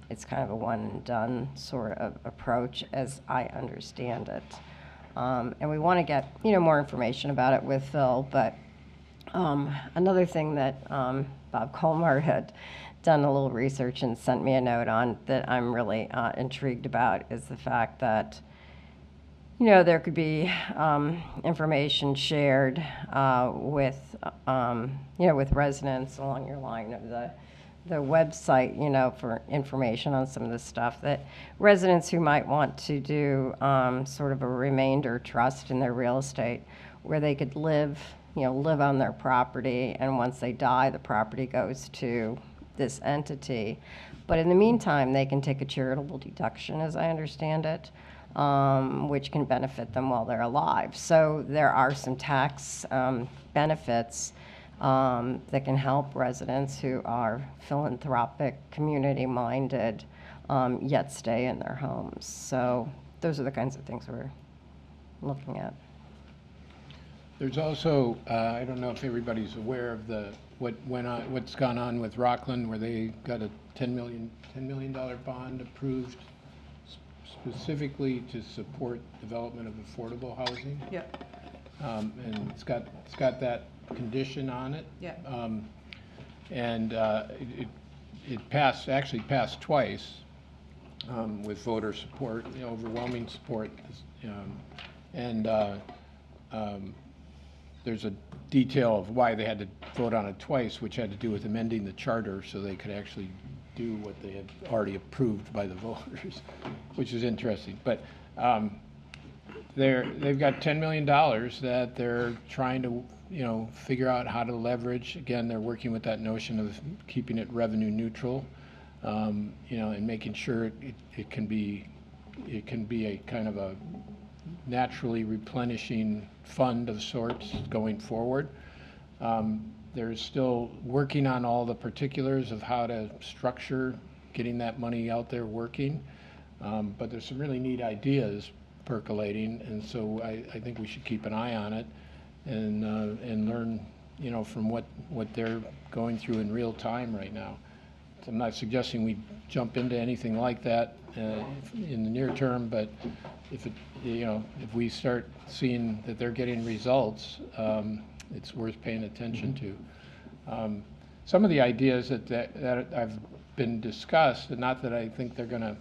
It's kind of a one and done sort of approach as I understand it. And we want to get, more information about it with Phil, but another thing that Bob Colmar had done a little research and sent me a note on that I'm really intrigued about is the fact that, there could be information shared with, with residents along your line of the website, for information on some of the stuff that residents who might want to do sort of a remainder trust in their real estate where they could live on their property, and once they die, the property goes to this entity. But in the meantime, they can take a charitable deduction, as I understand it, which can benefit them while they're alive. So there are some tax benefits that can help residents who are philanthropic, community-minded, yet stay in their homes. So those are the kinds of things we're looking at. There's also, I don't know if everybody's aware of what's gone on with Rockland, where they got a $10 million bond approved specifically to support development of affordable housing. Yep. And it's got that condition on it. Yeah. And it actually passed twice with voter support, overwhelming support. There's a detail of why they had to vote on it twice, which had to do with amending the charter so they could actually do what they had already approved by the voters, which is interesting. But they've got $10 million that they're trying to, figure out how to leverage. Again, they're working with that notion of keeping it revenue neutral, and making sure it can be a kind of a naturally replenishing fund of sorts going forward. They're still working on all the particulars of how to structure getting that money out there working, but there's some really neat ideas percolating, and so I think we should keep an eye on it and learn, from what they're going through in real time right now. So I'm not suggesting we jump into anything like that in the near term, but if we start seeing that they're getting results, it's worth paying attention to. Some of the ideas that have been discussed, and not that I think they're going to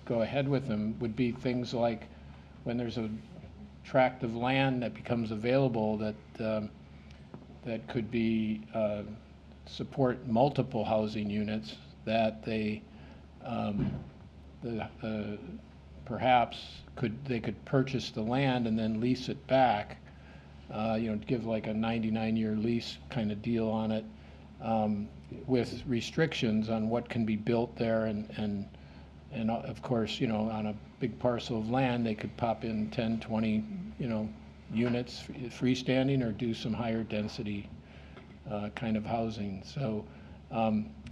go ahead with them, would be things like when there's a tract of land that becomes available that could be support multiple housing units, that they perhaps they could purchase the land and then lease it back, give like a 99-year lease kind of deal on it, with restrictions on what can be built there, and of course, on a big parcel of land, they could pop in 10, 20, units freestanding, or do some higher density kind of housing. So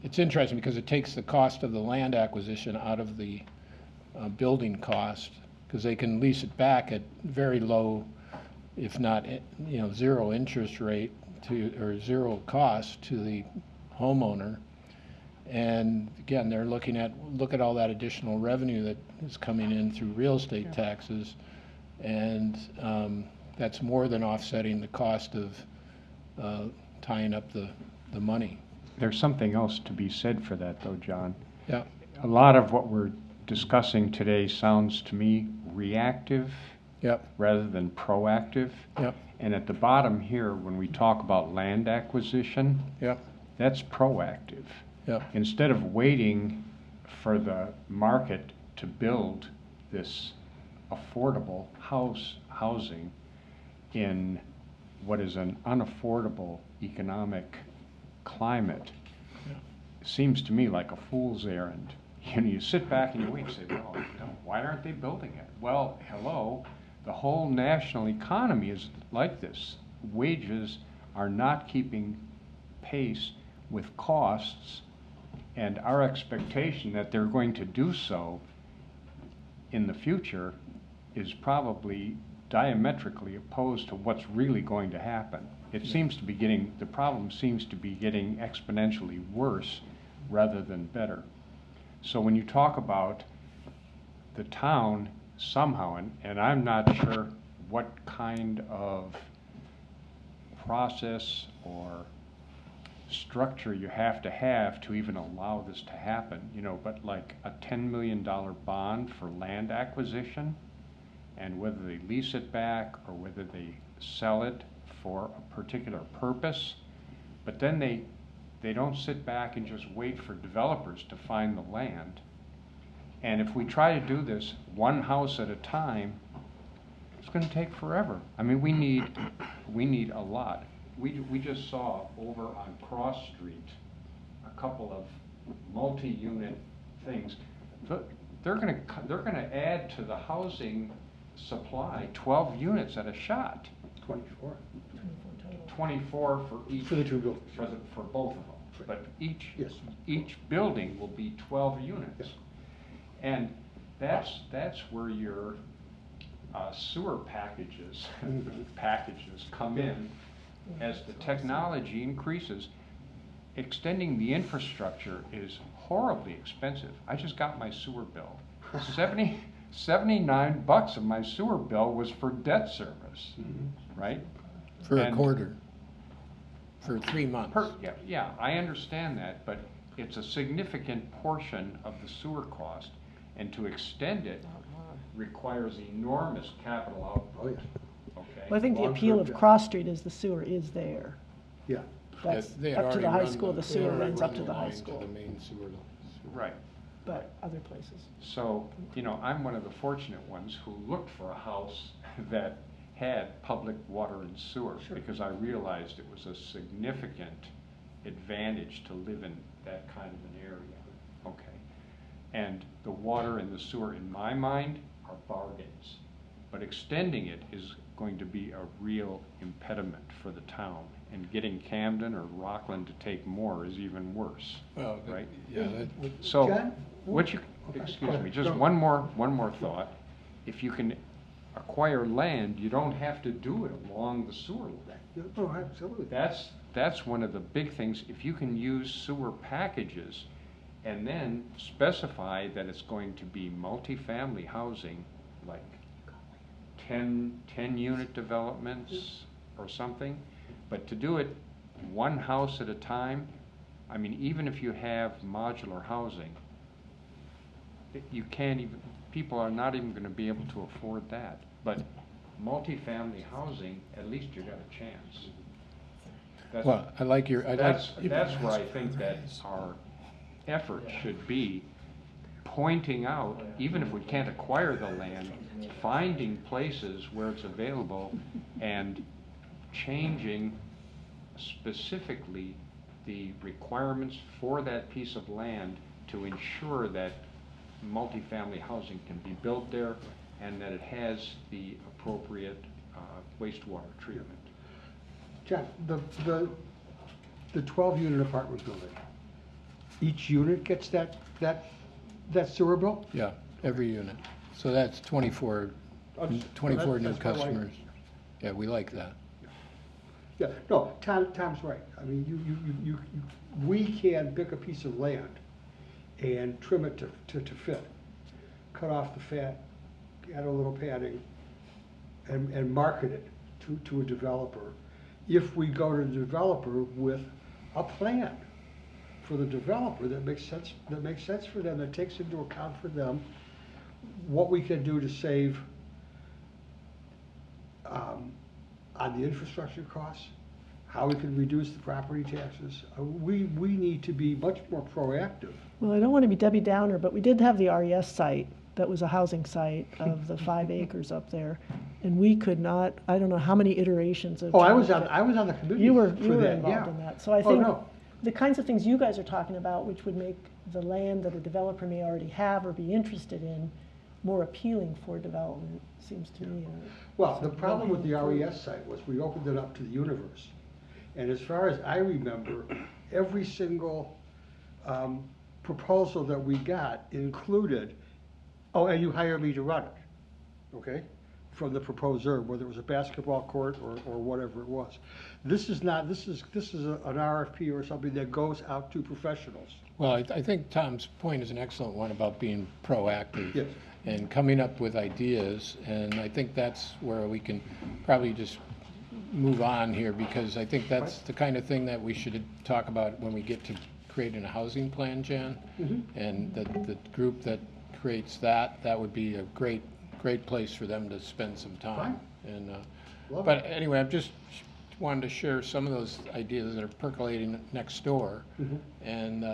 it's interesting because it takes the cost of the land acquisition out of the building cost, because they can lease it back at very low, if not zero interest rate or zero cost to the homeowner. And again, they're look at all that additional revenue that is coming in through real estate taxes, and that's more than offsetting the cost of tying up the money. There's something else to be said for that, though, John. Yeah. A lot of what we're discussing today sounds to me reactive, yep, rather than proactive. Yep. And at the bottom here, when we talk about land acquisition, yep, that's proactive. Yep. Instead of waiting for the market to build this affordable housing in what is an unaffordable economic climate, seems to me like a fool's errand. You sit back and you wait and say, well, why aren't they building it? Well, hello, the whole national economy is like this. Wages are not keeping pace with costs, and our expectation that they're going to do so in the future is probably diametrically opposed to what's really going to happen. It seems to be getting, the problem seems to be getting exponentially worse rather than better. So when you talk about the town somehow, and I'm not sure what kind of process or structure you have to even allow this to happen, you know, but like a $10 million bond for land acquisition, and whether they lease it back or whether they sell it for a particular purpose, but then they don't sit back and just wait for developers to find the land. And if we try to do this one house at a time, it's going to take forever. I mean, we need a lot. We just saw over on Cross Street a couple of multi-unit things. They're going to add to the housing supply 12 units at a shot. 24. 24 for each. For the two buildings. For both of them. But Yes. each building will be 12 units. Yes. And that's where your sewer packages come in. As the technology increases, extending the infrastructure is horribly expensive. I just got my sewer bill. $79 of my sewer bill was for debt service, right? For a And quarter, for 3 months. Yeah, I understand that, but it's a significant portion of the sewer cost, and to extend it requires enormous capital outflow. Oh, yes. Okay? Well, I think the Long-term appeal of debt. Cross Street is the sewer is there. Yeah. That's They had up to already the high run school, the they sewer already runs run up to the high line school, the main sewer. Right. but other places. So, you know, I'm one of the fortunate ones who looked for a house that had public water and sewer, because I realized it was a significant advantage to live in that kind of an area. Okay. And the water and the sewer, in my mind, are bargains. But extending it is going to be a real impediment for the town. And getting Camden or Rockland to take more is even worse, Well, right? Yeah, So, John? what you, excuse me, just one more thought. If you can acquire land, you don't have to do it along the sewer line. Oh, absolutely. That's one of the big things. If you can use sewer packages and then specify that it's going to be multifamily housing, like 10 unit developments or something, but to do it one house at a time, I mean, even if you have modular housing, you can't even, people are not even going to be able to afford that. But multifamily housing, at least you got a chance. That's, well, I like your, that's where I think that our effort should be, pointing out, even if we can't acquire the land, finding places where it's available and changing specifically the requirements for that piece of land to ensure that multifamily housing can be built there and that it has the appropriate wastewater treatment. John, the 12-unit apartment building, each unit gets that sewer bill? yeah, every unit. So that's 24 new that's my wife. customers. Yeah, we like that. Yeah, no, Tom's right. I mean, we can pick a piece of land and trim it to fit. Cut off the fat, add a little padding, and market it to a developer. If we go to the developer with a plan for the developer that makes sense for them, that takes into account for them what we can do to save on the infrastructure costs, how we can reduce the property taxes. We need to be much more proactive. Well, I don't want to be Debbie Downer, but we did have the RES site that was a housing site of the 5 acres up there. And we could not, I don't know how many iterations of. Oh, I was on the committee You were for involved that, yeah. in that. So I Oh, think no. the kinds of things you guys are talking about, which would make the land that a developer may already have or be interested in more appealing for development, seems to me. Well, the problem with the RES site was we opened it up to the universe. And as far as I remember, every single proposal that we got included, oh, and you hire me to run it, okay? from the proposer, whether it was a basketball court or whatever it was. This is not, this is an RFP or something that goes out to professionals. Well, I think Tom's point is an excellent one about being proactive. Yes. And coming up with ideas, and I think that's where we can probably just move on here, because I think that's the kind of thing that we should talk about when we get to creating a housing plan, Jan. And the group that creates that would be a great place for them to spend some time. And but anyway, I'm just wanted to share some of those ideas that are percolating next door. And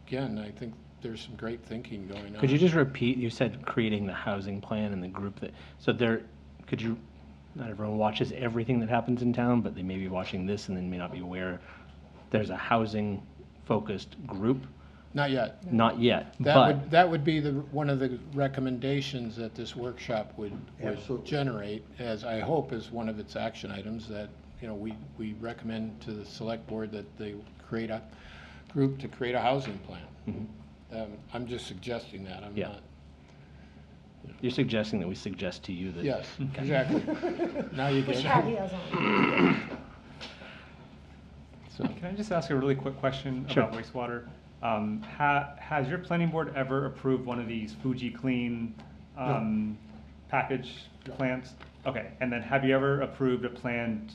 again, I think there's some great thinking going on. Could you just repeat, you said creating the housing plan and the group that, so there, could you, not everyone watches everything that happens in town, but they may be watching this and then may not be aware there's a housing-focused group? Not yet. Not yet, but. That would be one of the recommendations that this workshop would generate, as I hope is one of its action items, that, you know, we recommend to the select board that they create a group to create a housing plan. I'm just suggesting that, I'm not. You're suggesting that we suggest to you that. Yes, exactly. Now you get it. So, can I just ask a really quick question about wastewater? Has your planning board ever approved one of these Fuji Clean package plants? Okay, and then have you ever approved a plan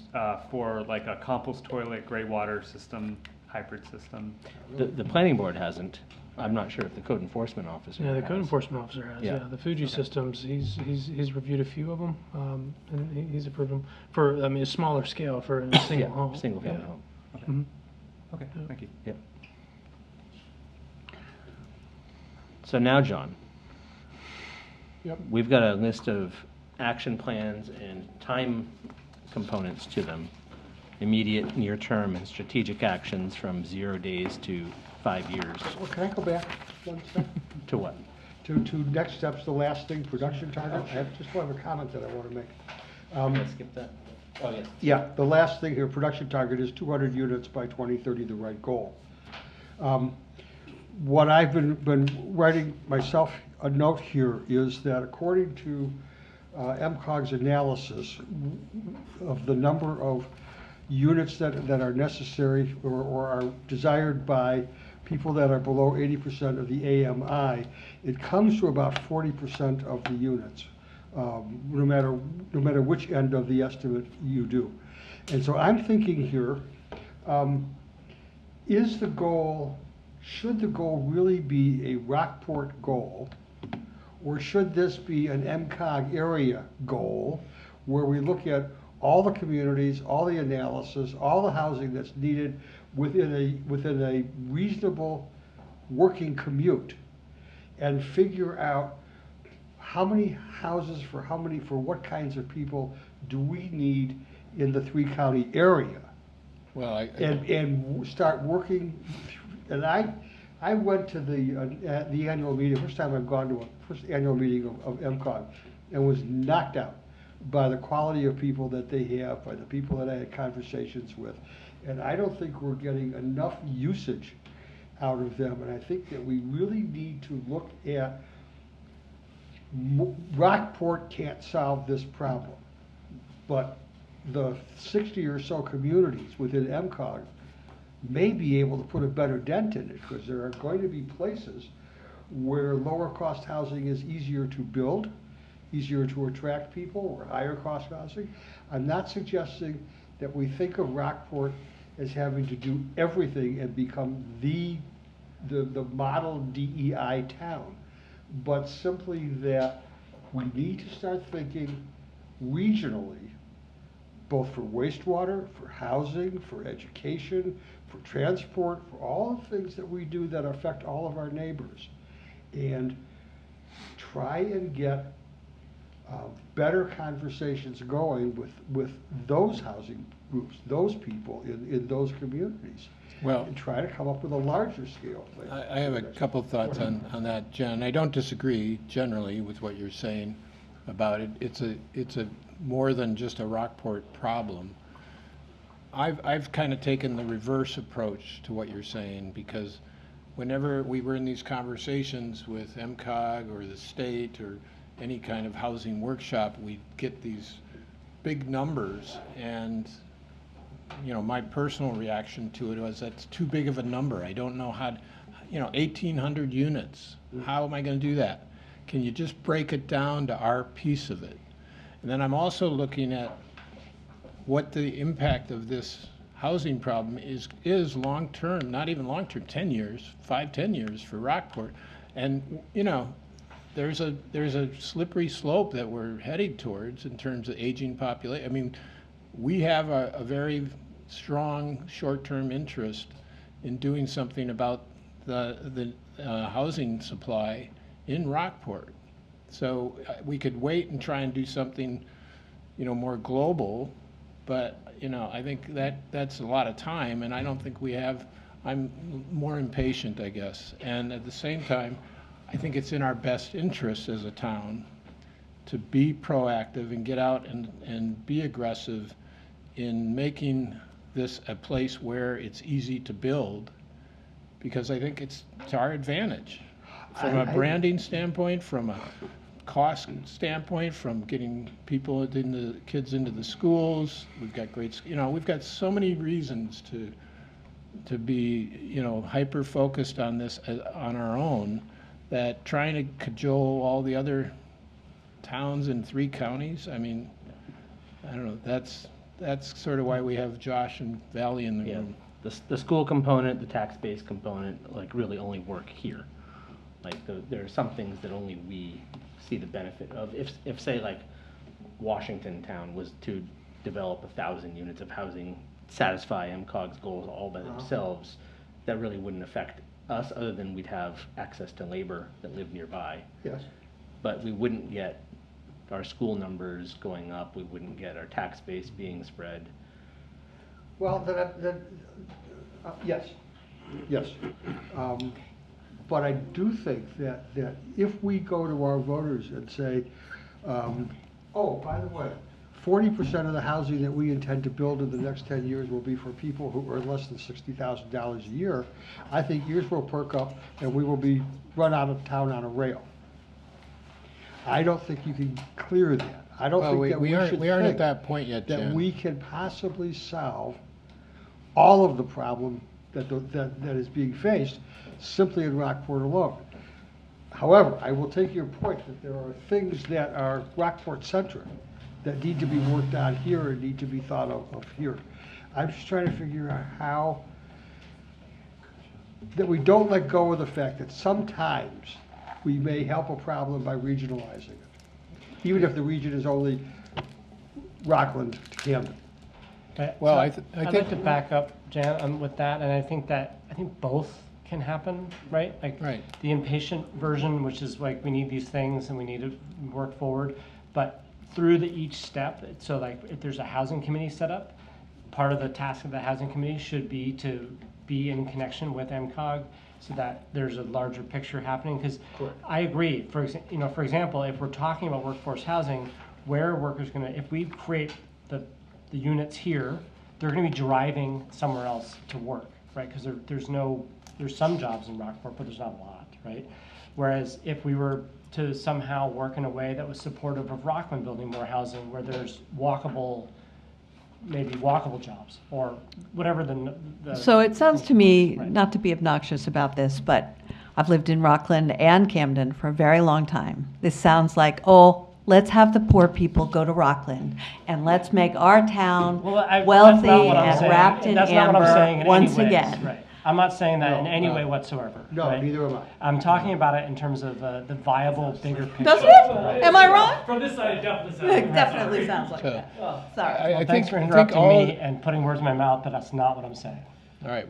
for like a compost toilet, gray water system, hybrid system? The planning board hasn't. I'm not sure if the code enforcement officer Yeah, the has. code enforcement officer has, Yeah. yeah. The Fuji systems, he's reviewed a few of them, and he's approved them for, I mean, a smaller scale for a single home. Single family Yeah. home. Okay, thank you. Yep. So now, John. Yep. We've got a list of action plans and time components to them. Immediate, near term, and strategic actions from 0 days to 5 years. Well, can I go back one step? To what? To next steps, the last thing, production target. I just have a comment that I want to make. Let's skip that. Oh, yes. Yeah, the last thing here, production target is 200 units by 2030, the right goal. What I've been writing myself a note here is that according to MCOG's analysis of the number of units that are necessary or are desired by people that are below 80% of the AMI, it comes to about 40% of the units, no matter which end of the estimate you do. And so I'm thinking here, should the goal really be a Rockport goal, or should this be an MCOG area goal, where we look at all the communities, all the analysis, all the housing that's needed within a reasonable working commute, and figure out how many houses for what kinds of people do we need in the 3-county area? Well, and start working. And I went to the annual meeting, first time I've gone to a first annual meeting of MCOG, and was knocked out by the quality of people that they have, by the people that I had conversations with. And I don't think we're getting enough usage out of them. And I think that we really need to look at, Rockport can't solve this problem, but the 60 or so communities within MCOG may be able to put a better dent in it, because there are going to be places where lower cost housing is easier to build, easier to attract people, or higher cost housing. I'm not suggesting that we think of Rockport as having to do everything and become the model DEI town, but simply that we need to start thinking regionally, both for wastewater, for housing, for education, for transport, for all the things that we do that affect all of our neighbors, and try and get better conversations going with those housing groups, those people in those communities. Well, and try to come up with a larger scale thing. I have a couple of thoughts on that, Jen. I don't disagree generally with what you're saying about it. It's a more than just a Rockport problem. I've kind of taken the reverse approach to what you're saying, because whenever we were in these conversations with MCOG or the state or any kind of housing workshop, we get these big numbers, and, you know, my personal reaction to it was that's too big of a number. I don't know how, 1,800 units. How am I going to do that? Can you just break it down to our piece of it? And then I'm also looking at what the impact of this housing problem is long-term, not even long-term, 10 years, 5-10 years for Rockport. And, there's a slippery slope that we're heading towards in terms of aging population. I mean, we have a very strong short-term interest in doing something about the housing supply in Rockport. So we could wait and try and do something, more global, but, I think that's a lot of time, and I don't think we have. I'm more impatient, I guess. And at the same time, I think it's in our best interest as a town to be proactive and get out and be aggressive in making this a place where it's easy to build, because I think it's to our advantage from a branding standpoint, from a cost standpoint, from getting kids into the schools. We've got we've got so many reasons to be, hyper focused on this on our own, that trying to cajole all the other towns in 3 counties, I mean, I don't know, that's sort of why we have Josh and Valley in the room. The school component, the tax-based component, really only work here. There are some things that only we see the benefit of. If say, Washington Town was to develop 1,000 units of housing, satisfy MCOG's goals all by themselves, that really wouldn't affect us, other than we'd have access to labor that live nearby. Yes. But we wouldn't get our school numbers going up, we wouldn't get our tax base being spread. Well, yes. But I do think that if we go to our voters and say, oh, by the way, 40% of the housing that we intend to build in the next 10 years will be for people who earn less than $60,000 a year, I think ears will perk up and we will be run out of town on a rail. I don't think you can clear that. I don't think that we aren't at that point yet, that Jen. we can possibly solve all of the problem that is being faced simply in Rockport alone. However, I will take your point that there are things that are Rockport-centric that need to be worked on here and need to be thought of here. I'm just trying to figure out how that we don't let go of the fact that sometimes we may help a problem by regionalizing it, even if the region is only Rockland to Camden. Well, I'd like to back up, Jan, with that, and I think both can happen, right? Right. The impatient version, which is we need these things and we need to work forward, but through each step, so if there's a housing committee set up, part of the task of the housing committee should be to be in connection with MCOG so that there's a larger picture happening. Because I agree, for example, if we're talking about workforce housing, where are workers if we create the units here, they're gonna be driving somewhere else to work, right? Because there's some jobs in Rockport, but there's not a lot, right? Whereas if we were to somehow work in a way that was supportive of Rockland building more housing, where there's maybe walkable jobs, or whatever the So it sounds to me, Right. not to be obnoxious about this, but I've lived in Rockland and Camden for a very long time. This sounds like, let's have the poor people go to Rockland, and let's make our town wealthy and wrapped in That's not what I'm saying amber in once any way. again. Right. I'm not saying that No, in any way whatsoever. No, right? neither am I. I'm talking about it in terms of the viable, bigger picture. Does it? Right. Am I wrong? From this side, it definitely sounds. It definitely sounds like So- that. Sorry. Well, thanks for interrupting me and putting words in my mouth, but that's not what I'm saying. All right,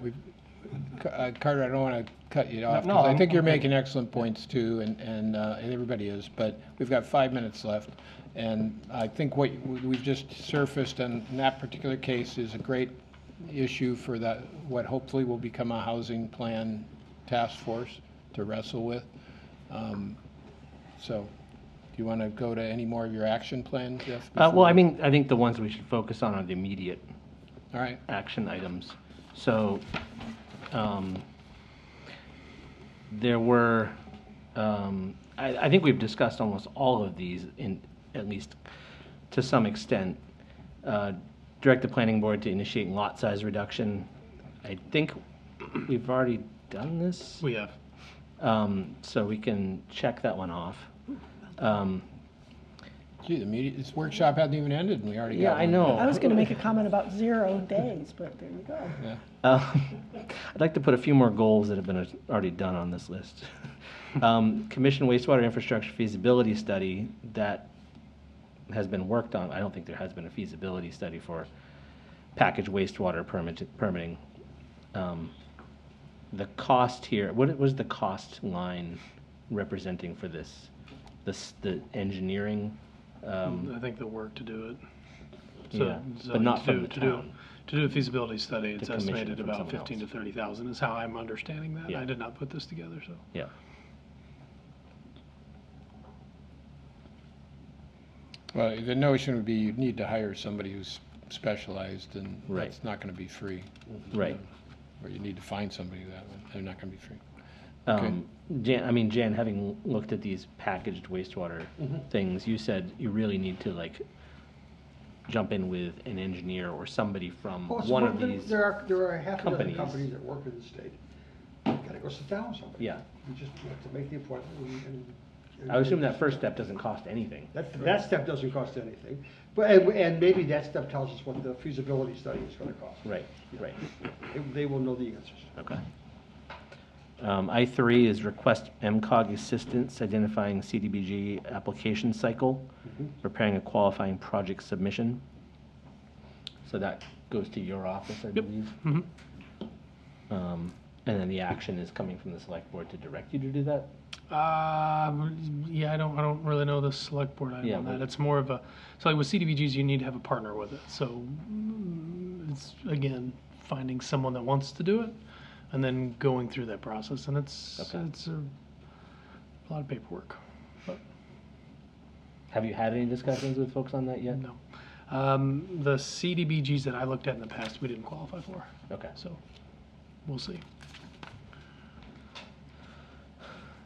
Carter, I don't want to cut you off, No, because I think you're I'm making excellent points too, and everybody is, but we've got 5 minutes left. And I think what we've just surfaced in that particular case is a great issue for what hopefully will become a housing plan task force to wrestle with. So, do you want to go to any more of your action plan, Jeff? Well, I think the ones we should focus on are the immediate All right. action items. So, there were I think we've discussed almost all of these in, at least to some extent. Direct the planning board to initiate lot size reduction. I think we've already done this. We have. So we can check that one off. Gee, this workshop hasn't even ended and we already got Yeah, one. I know. I was gonna make a comment about 0 days, but there you go. Yeah. I'd like to put a few more goals that have been already done on this list. Commission wastewater infrastructure feasibility study that has been worked on. I don't think there has been a feasibility study for packaged wastewater permitting. The cost here, what was the cost line representing for this? The engineering? I think the work to do it. Yeah, but not from the to do town. To do a feasibility study, it's commission estimated from about someone 15 to else. 30,000 is how I'm understanding that. Yeah. I did not put this together, so. Yeah. Well, the notion would be you need to hire somebody who's specialized and Right. that's not gonna be free. Right. Or you need to find somebody that, they're not gonna be free. Okay. Jan, having looked at these packaged wastewater things, you said you really need to like jump in with an engineer or somebody from Well, one of these. There are half a dozen companies. companies that work in the state. You gotta go sit down with somebody. Yeah. You just have to make the appointment and. I would assume that first step doesn't cost anything. That step doesn't cost anything, but, and maybe that step tells us what the feasibility study is gonna cost. Right, right. They will know the answers. Okay. I3 is request MCOG assistance identifying CDBG application cycle, preparing a qualifying project submission. So that goes to your office, I believe. Mhm. And then the action is coming from the select board to direct you to do that? Yeah, I don't really know the select board item Yeah, on that. but- It's more of a, so like with CDBGs, you need to have a partner with it. So it's, again, finding someone that wants to do it and then going through that process. And it's Okay. a lot of paperwork. Have you had any discussions with folks on that yet? No. The CDBGs that I looked at in the past, we didn't qualify for. Okay. So we'll see.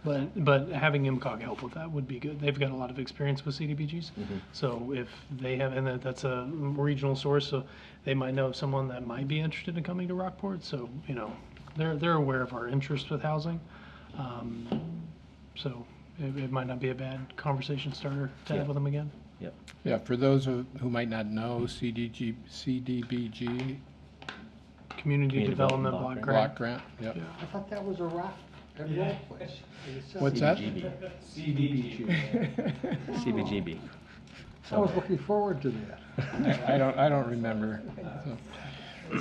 But having MCOG help with that would be good. They've got a lot of experience with CDBGs. So if they have, and that's a regional source, so they might know of someone that might be interested in coming to Rockport. So, you know, they're aware of our interest with housing. So it might not be a bad conversation starter to have with them again. Yep. Yeah, for those who might not know, CDBG, Community Development Block Grant. block grant, yep. Yeah. I thought that was a rock and roll place. What's that? CBGB. I was looking forward to that. I don't remember.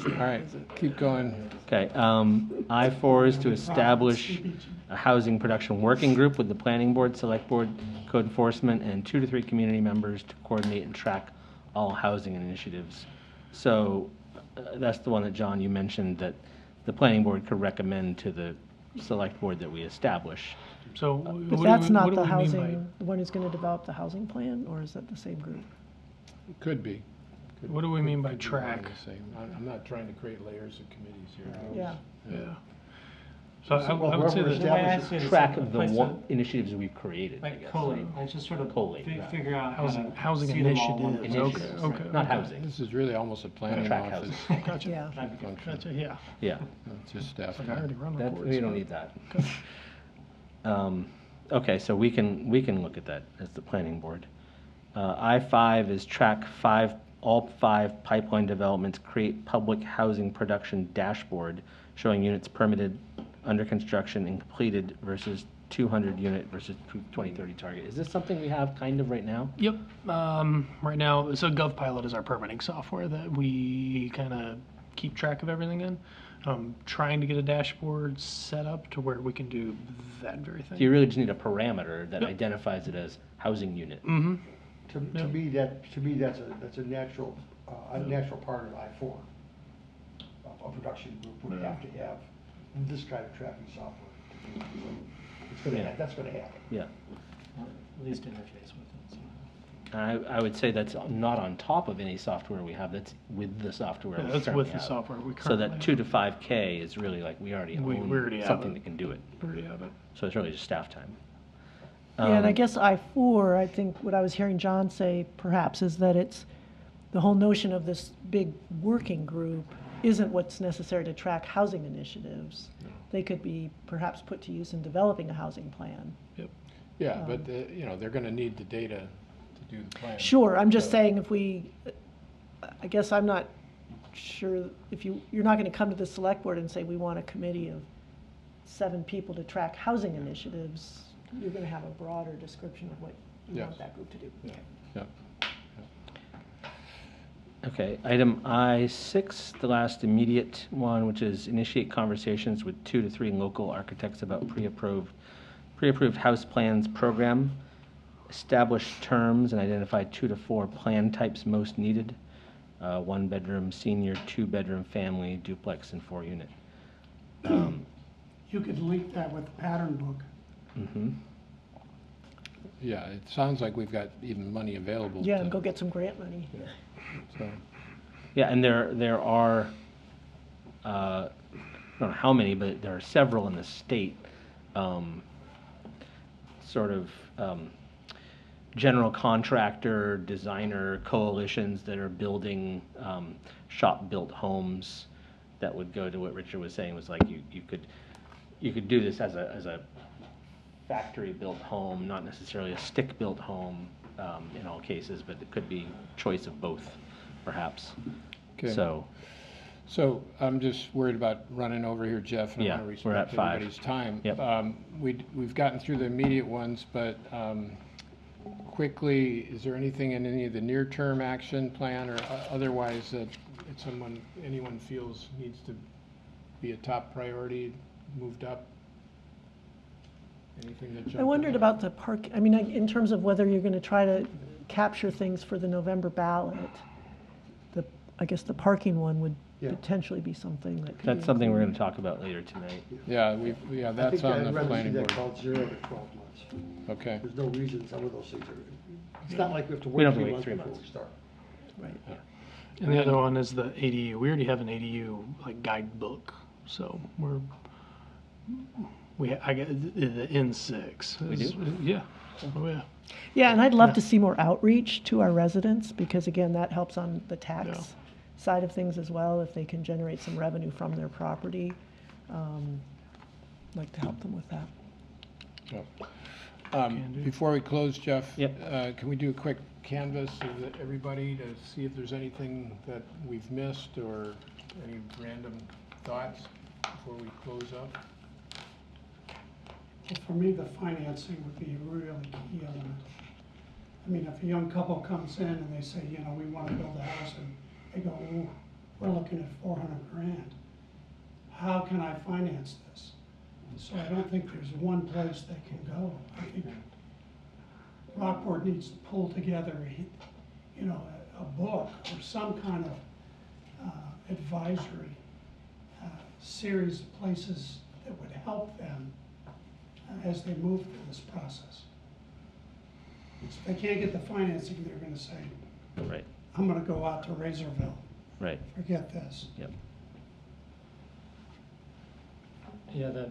So, all right, keep going. Okay, I4 is to establish a housing production working group with the planning board, select board, code enforcement, and 2 to 3 community members to coordinate and track all housing initiatives. So that's the one that, John, you mentioned that the planning board could recommend to the select board that we establish. So But what that's do we- not what do the we mean by- housing, the one who's gonna develop the housing plan, or is that the same group? Could be. What do we mean by Could be track? the same. I'm not trying to create layers of committees here. Yeah. Yeah. So I would say whoever that, The way I see it is Track a the place to- initiatives we've created, I Like guess. collate, like just sort of Collate, fi- right. figure out how to housing see them all in one initiatives, place. okay, Initiatives, okay. Not housing, This is really almost a planning track office housing. Gotcha, Yeah. function. gotcha, yeah. Yeah. It's just staff. Like I already run That, reports. we don't need that. Okay, so we can look at that as the planning board. I5 is track all 5 pipeline developments, create public housing production dashboard showing units permitted, under construction, and completed versus 200 unit versus 2030 target. Is this something we have kind of right now? Yep, right now, so GovPilot is our permitting software that we kind of keep track of everything in. Trying to get a dashboard set up to where we can do that very So you thing. really just need a parameter that Yep. identifies it as housing unit. Mm-hmm, To me, that's a natural part of I4. A production group would have to have this kind of tracking software. That's gonna happen. Yeah. At least interface with it. So. I would say that's not on top of any software we have, that's with the software Yeah, we that's currently with the have. software we So currently that 2 to 5K is really like, we already We own already have something it. that can do it. we already have it. So it's really just staff time. Yeah, and I Um, guess I-4, I think what I was hearing John say perhaps is that it's, the whole notion of this big working group isn't what's necessary to track housing initiatives. They could be perhaps put to use in developing a housing plan. Yeah, but, you know, they're gonna need the data to do the plan. Sure, I'm just So- saying if we, I guess I'm not sure, if you're not gonna come to the select board and say, we want a committee of 7 people to track housing initiatives, you're gonna have a broader description of what you want Yes. that group to do. Yeah, yeah. Okay, item I6, the last immediate one, which is initiate conversations with 2 to 3 local architects about pre-approved house plans program, establish terms and identify 2 to 4 plan types most needed, 1-bedroom senior, 2-bedroom family, duplex, and 4-unit. You could link that with the pattern book. Mhm. Yeah, it sounds like we've got even money available. Yeah, to- and go get some grant money. So, Yeah, and there are, I don't know how many, but there are several in the state, sort of general contractor, designer coalitions that are building shop-built homes that would go to what Richard was saying, was like you could do this as a factory-built home, not necessarily a stick-built home in all cases, but it could be choice of both, perhaps. Okay. So, I'm just worried about running over here, Jeff, and I Yeah, want to we're at respect 5. everybody's time. Yep. We've gotten through the immediate ones, but quickly, is there anything in any of the near-term action plan or otherwise that anyone feels needs to be a top priority, moved up? Anything that jumped I wondered out? about the park, I mean, in terms of whether you're gonna try to capture things for the November ballot. I guess the parking one would Yeah. potentially be something that could be that's something we're included. going to talk about later tonight. Yeah, that's on the I think I'd rather see planning that board. called 0 to 12 months. Okay, There's no reason some of those things are, it's not like we have to We wait don't have to 3 wait months 3 before months. we start. Right. And the other one is the ADU. We already have an ADU like guidebook, so I get the N6. We do? Yeah. Oh, yeah. Yeah, and I'd love Yeah. to see more outreach to our residents, because again, that helps on the Yeah. tax side of things as well, if they can generate some revenue from their property. Like to help them with that. before we close, Jeff. Yep. Can we do a quick canvas of everybody to see if there's anything that we've missed or any random thoughts before we close up? Well, for me, the financing would be a really key element. I mean, if a young couple comes in and they say, you know, we want to build a house, and they go, ooh, we're looking at 400 grand. How can I finance this? So I don't think there's one place that can go. I think Rockport needs to pull together, you know, a book or some kind of advisory series of places that would help them as they move through this process. If they can't get the financing, they're gonna say, Right, I'm gonna go out to Razorville, right, forget this. yep. Yeah, the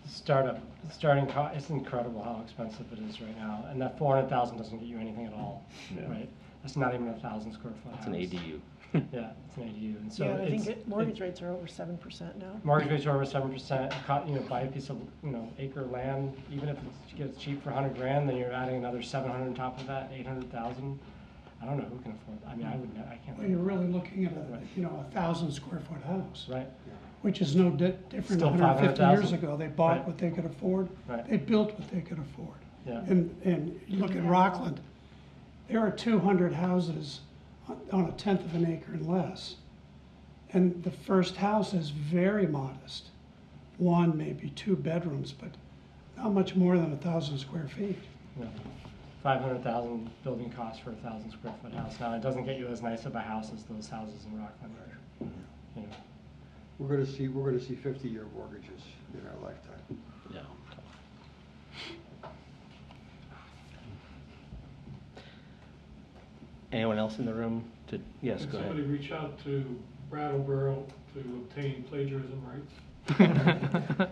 starting cost, it's incredible how expensive it is right now, and that 400,000 doesn't get you anything at all, right? That's not even 1,000 square foot house. It's an ADU. Yeah, it's an ADU, and so Yeah, and I it's. think mortgage rates are over 7% now. Mortgage rates are over 7%, you know, buy a piece of, you know, acre land, even if you get it cheap for 100 grand, then you're adding another 700 on top of that, 800,000. I don't know who can afford that, I mean, I can't. Well, you're really looking at you know, 1,000 square foot house. Right, Which is no different Still than 150 years 500,000. ago. They bought Right. what they could afford. Right. They built what they could afford. yeah. And you look at Rockland, there are 200 houses on a tenth of an acre and less. And the first house is very modest. 1, maybe 2 bedrooms, but not much more than 1,000 square feet. Yeah. 500,000 building cost for a 1,000 square foot house. Now, it doesn't get you as nice of a house as those houses in Rockland are, you know. We're gonna see 50-year mortgages in our lifetime. Yeah. Anyone else in the room to, yes, Can go somebody ahead. reach out to Brattleboro to obtain plagiarism rights?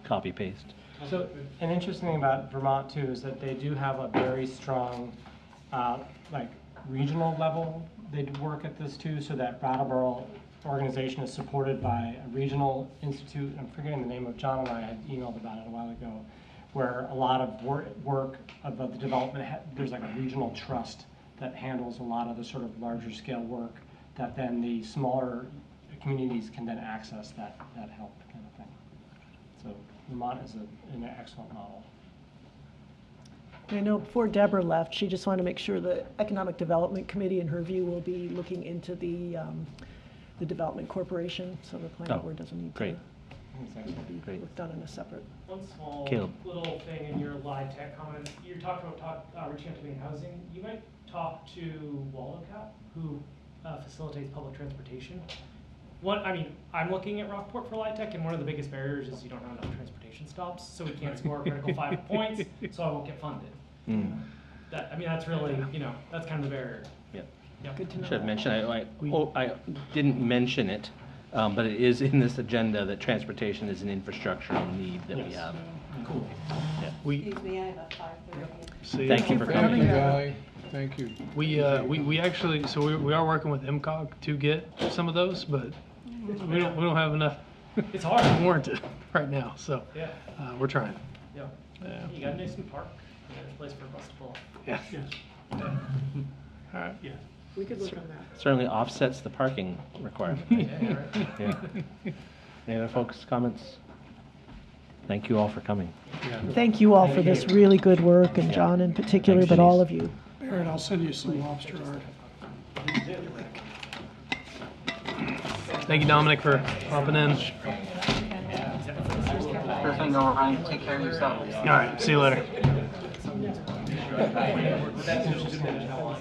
Copy paste. So, an interesting thing about Vermont too is that they do have a very strong, like, regional level. They do work at this too, so that Brattleboro organization is supported by a regional institute. I'm forgetting the name of. John and I had emailed about it a while ago, where a lot of work of the development, there's like a regional trust that handles a lot of the sort of larger scale work that then the smaller communities can then access that help kind of thing. So Vermont is an excellent model. I know before Deborah left, she just wanted to make sure the Economic Development Committee, in her view, will be looking into the Development Corporation, so the planning board doesn't need to. great. Be looked on in a separate. One small Caleb. little thing in your live tech comments, you're talking about reaching out to main housing. You might talk to WallowCap, who facilitates public transportation. I'm looking at Rockport for live tech, and one of the biggest barriers is you don't have enough transportation stops, so we can't score critical 5 points, so I won't get funded. That's really, that's kind of the barrier. Good to know. Should have mentioned, I didn't mention it, but it is in this agenda that transportation is an infrastructural need that we have. Cool. Excuse me, I have a 5:30. Thank you for coming. Guy, thank you. We actually, so we are working with MCOG to get some of those, but we don't have enough. It's hard. to warrant it right now, so Yeah. we're trying. Yeah. You got Nixon Park, a place for us to pull. Yeah. All right. Yeah. We could look on that. Certainly offsets the parking requirement. Yeah. Any other folks, comments? Thank you all for coming. Thank you all for this really good work, and John in particular, Thanks, but all Denise. of you. Barrett, I'll send you some lobster art. Thank you, Dominic, for hopping in. Sure thing, Ryan. Take care of yourself. All right, see you later. That's interesting how